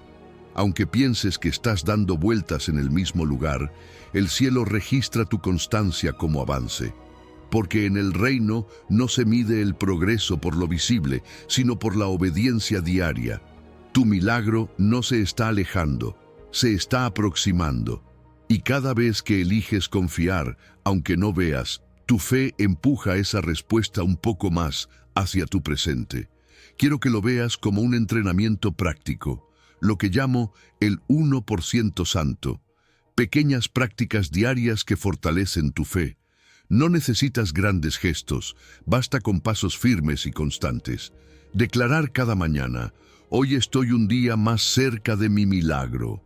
Aunque pienses que estás dando vueltas en el mismo lugar, el cielo registra tu constancia como avance. Porque en el reino no se mide el progreso por lo visible, sino por la obediencia diaria. Tu milagro no se está alejando, se está aproximando. Y cada vez que eliges confiar, aunque no veas, tu fe empuja esa respuesta un poco más hacia tu presente. Quiero que lo veas como un entrenamiento práctico, lo que llamo el 1% santo. Pequeñas prácticas diarias que fortalecen tu fe. No necesitas grandes gestos, basta con pasos firmes y constantes. Declarar cada mañana: hoy estoy un día más cerca de mi milagro.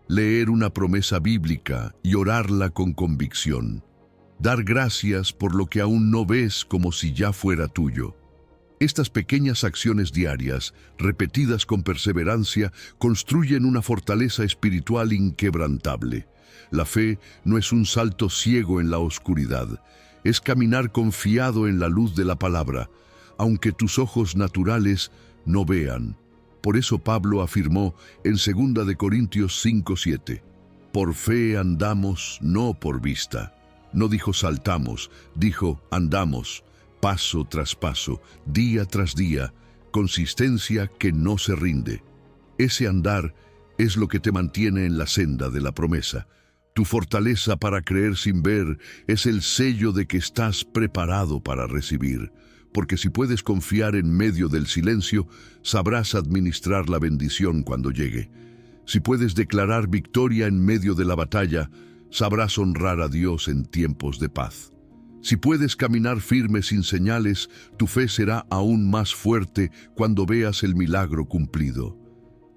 Leer una promesa bíblica y orarla con convicción. Dar gracias por lo que aún no ves como si ya fuera tuyo. Estas pequeñas acciones diarias, repetidas con perseverancia, construyen una fortaleza espiritual inquebrantable. La fe no es un salto ciego en la oscuridad, es caminar confiado en la luz de la palabra, aunque tus ojos naturales no vean. Por eso Pablo afirmó en 2 de Corintios 5:7, por fe andamos, no por vista. No dijo saltamos, dijo andamos, paso tras paso, día tras día, consistencia que no se rinde. Ese andar es lo que te mantiene en la senda de la promesa. Tu fortaleza para creer sin ver es el sello de que estás preparado para recibir, porque si puedes confiar en medio del silencio, sabrás administrar la bendición cuando llegue. Si puedes declarar victoria en medio de la batalla, sabrás honrar a Dios en tiempos de paz. Si puedes caminar firme sin señales, tu fe será aún más fuerte cuando veas el milagro cumplido.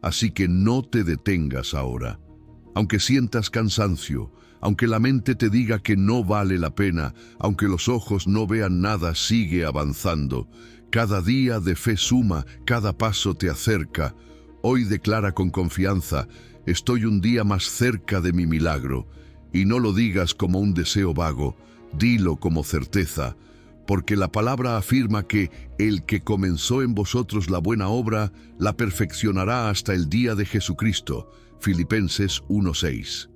Así que no te detengas ahora. Aunque sientas cansancio, aunque la mente te diga que no vale la pena, aunque los ojos no vean nada, sigue avanzando. Cada día de fe suma, cada paso te acerca. Hoy declara con confianza: estoy un día más cerca de mi milagro. Y no lo digas como un deseo vago, dilo como certeza, porque la palabra afirma que el que comenzó en vosotros la buena obra, la perfeccionará hasta el día de Jesucristo. Filipenses 1:6.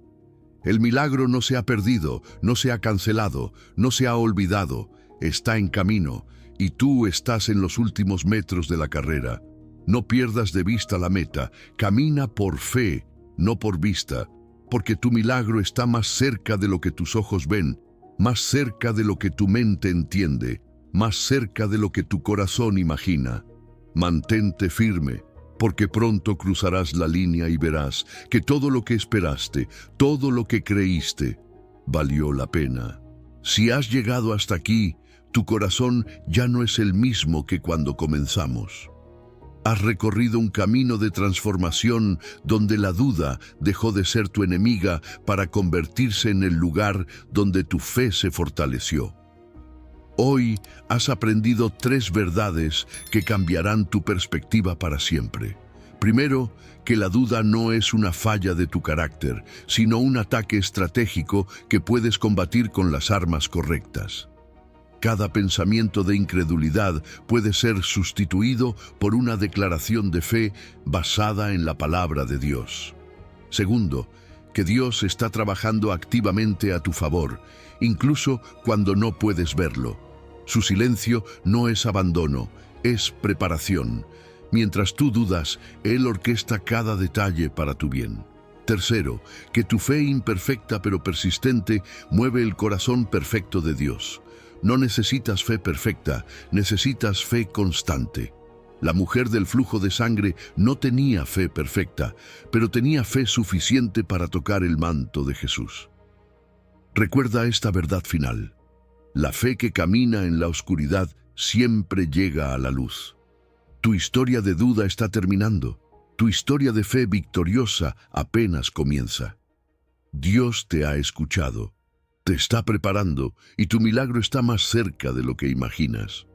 El milagro no se ha perdido, no se ha cancelado, no se ha olvidado. está en camino y tú estás en los últimos metros de la carrera. No pierdas de vista la meta, camina por fe, no por vista, porque tu milagro está más cerca de lo que tus ojos ven, más cerca de lo que tu mente entiende, más cerca de lo que tu corazón imagina. Mantente firme, porque pronto cruzarás la línea y verás que todo lo que esperaste, todo lo que creíste, valió la pena. Si has llegado hasta aquí, tu corazón ya no es el mismo que cuando comenzamos. Has recorrido un camino de transformación donde la duda dejó de ser tu enemiga para convertirse en el lugar donde tu fe se fortaleció. Hoy has aprendido 3 verdades que cambiarán tu perspectiva para siempre. Primero, que la duda no es una falla de tu carácter, sino un ataque estratégico que puedes combatir con las armas correctas. Cada pensamiento de incredulidad puede ser sustituido por una declaración de fe basada en la palabra de Dios. Segundo, que Dios está trabajando activamente a tu favor, incluso cuando no puedes verlo. Su silencio no es abandono, es preparación. Mientras tú dudas, Él orquesta cada detalle para tu bien. Tercero, que tu fe imperfecta pero persistente mueve el corazón perfecto de Dios. No necesitas fe perfecta, necesitas fe constante. La mujer del flujo de sangre no tenía fe perfecta, pero tenía fe suficiente para tocar el manto de Jesús. Recuerda esta verdad final. La fe que camina en la oscuridad siempre llega a la luz. Tu historia de duda está terminando. Tu historia de fe victoriosa apenas comienza. Dios te ha escuchado, te está preparando y tu milagro está más cerca de lo que imaginas.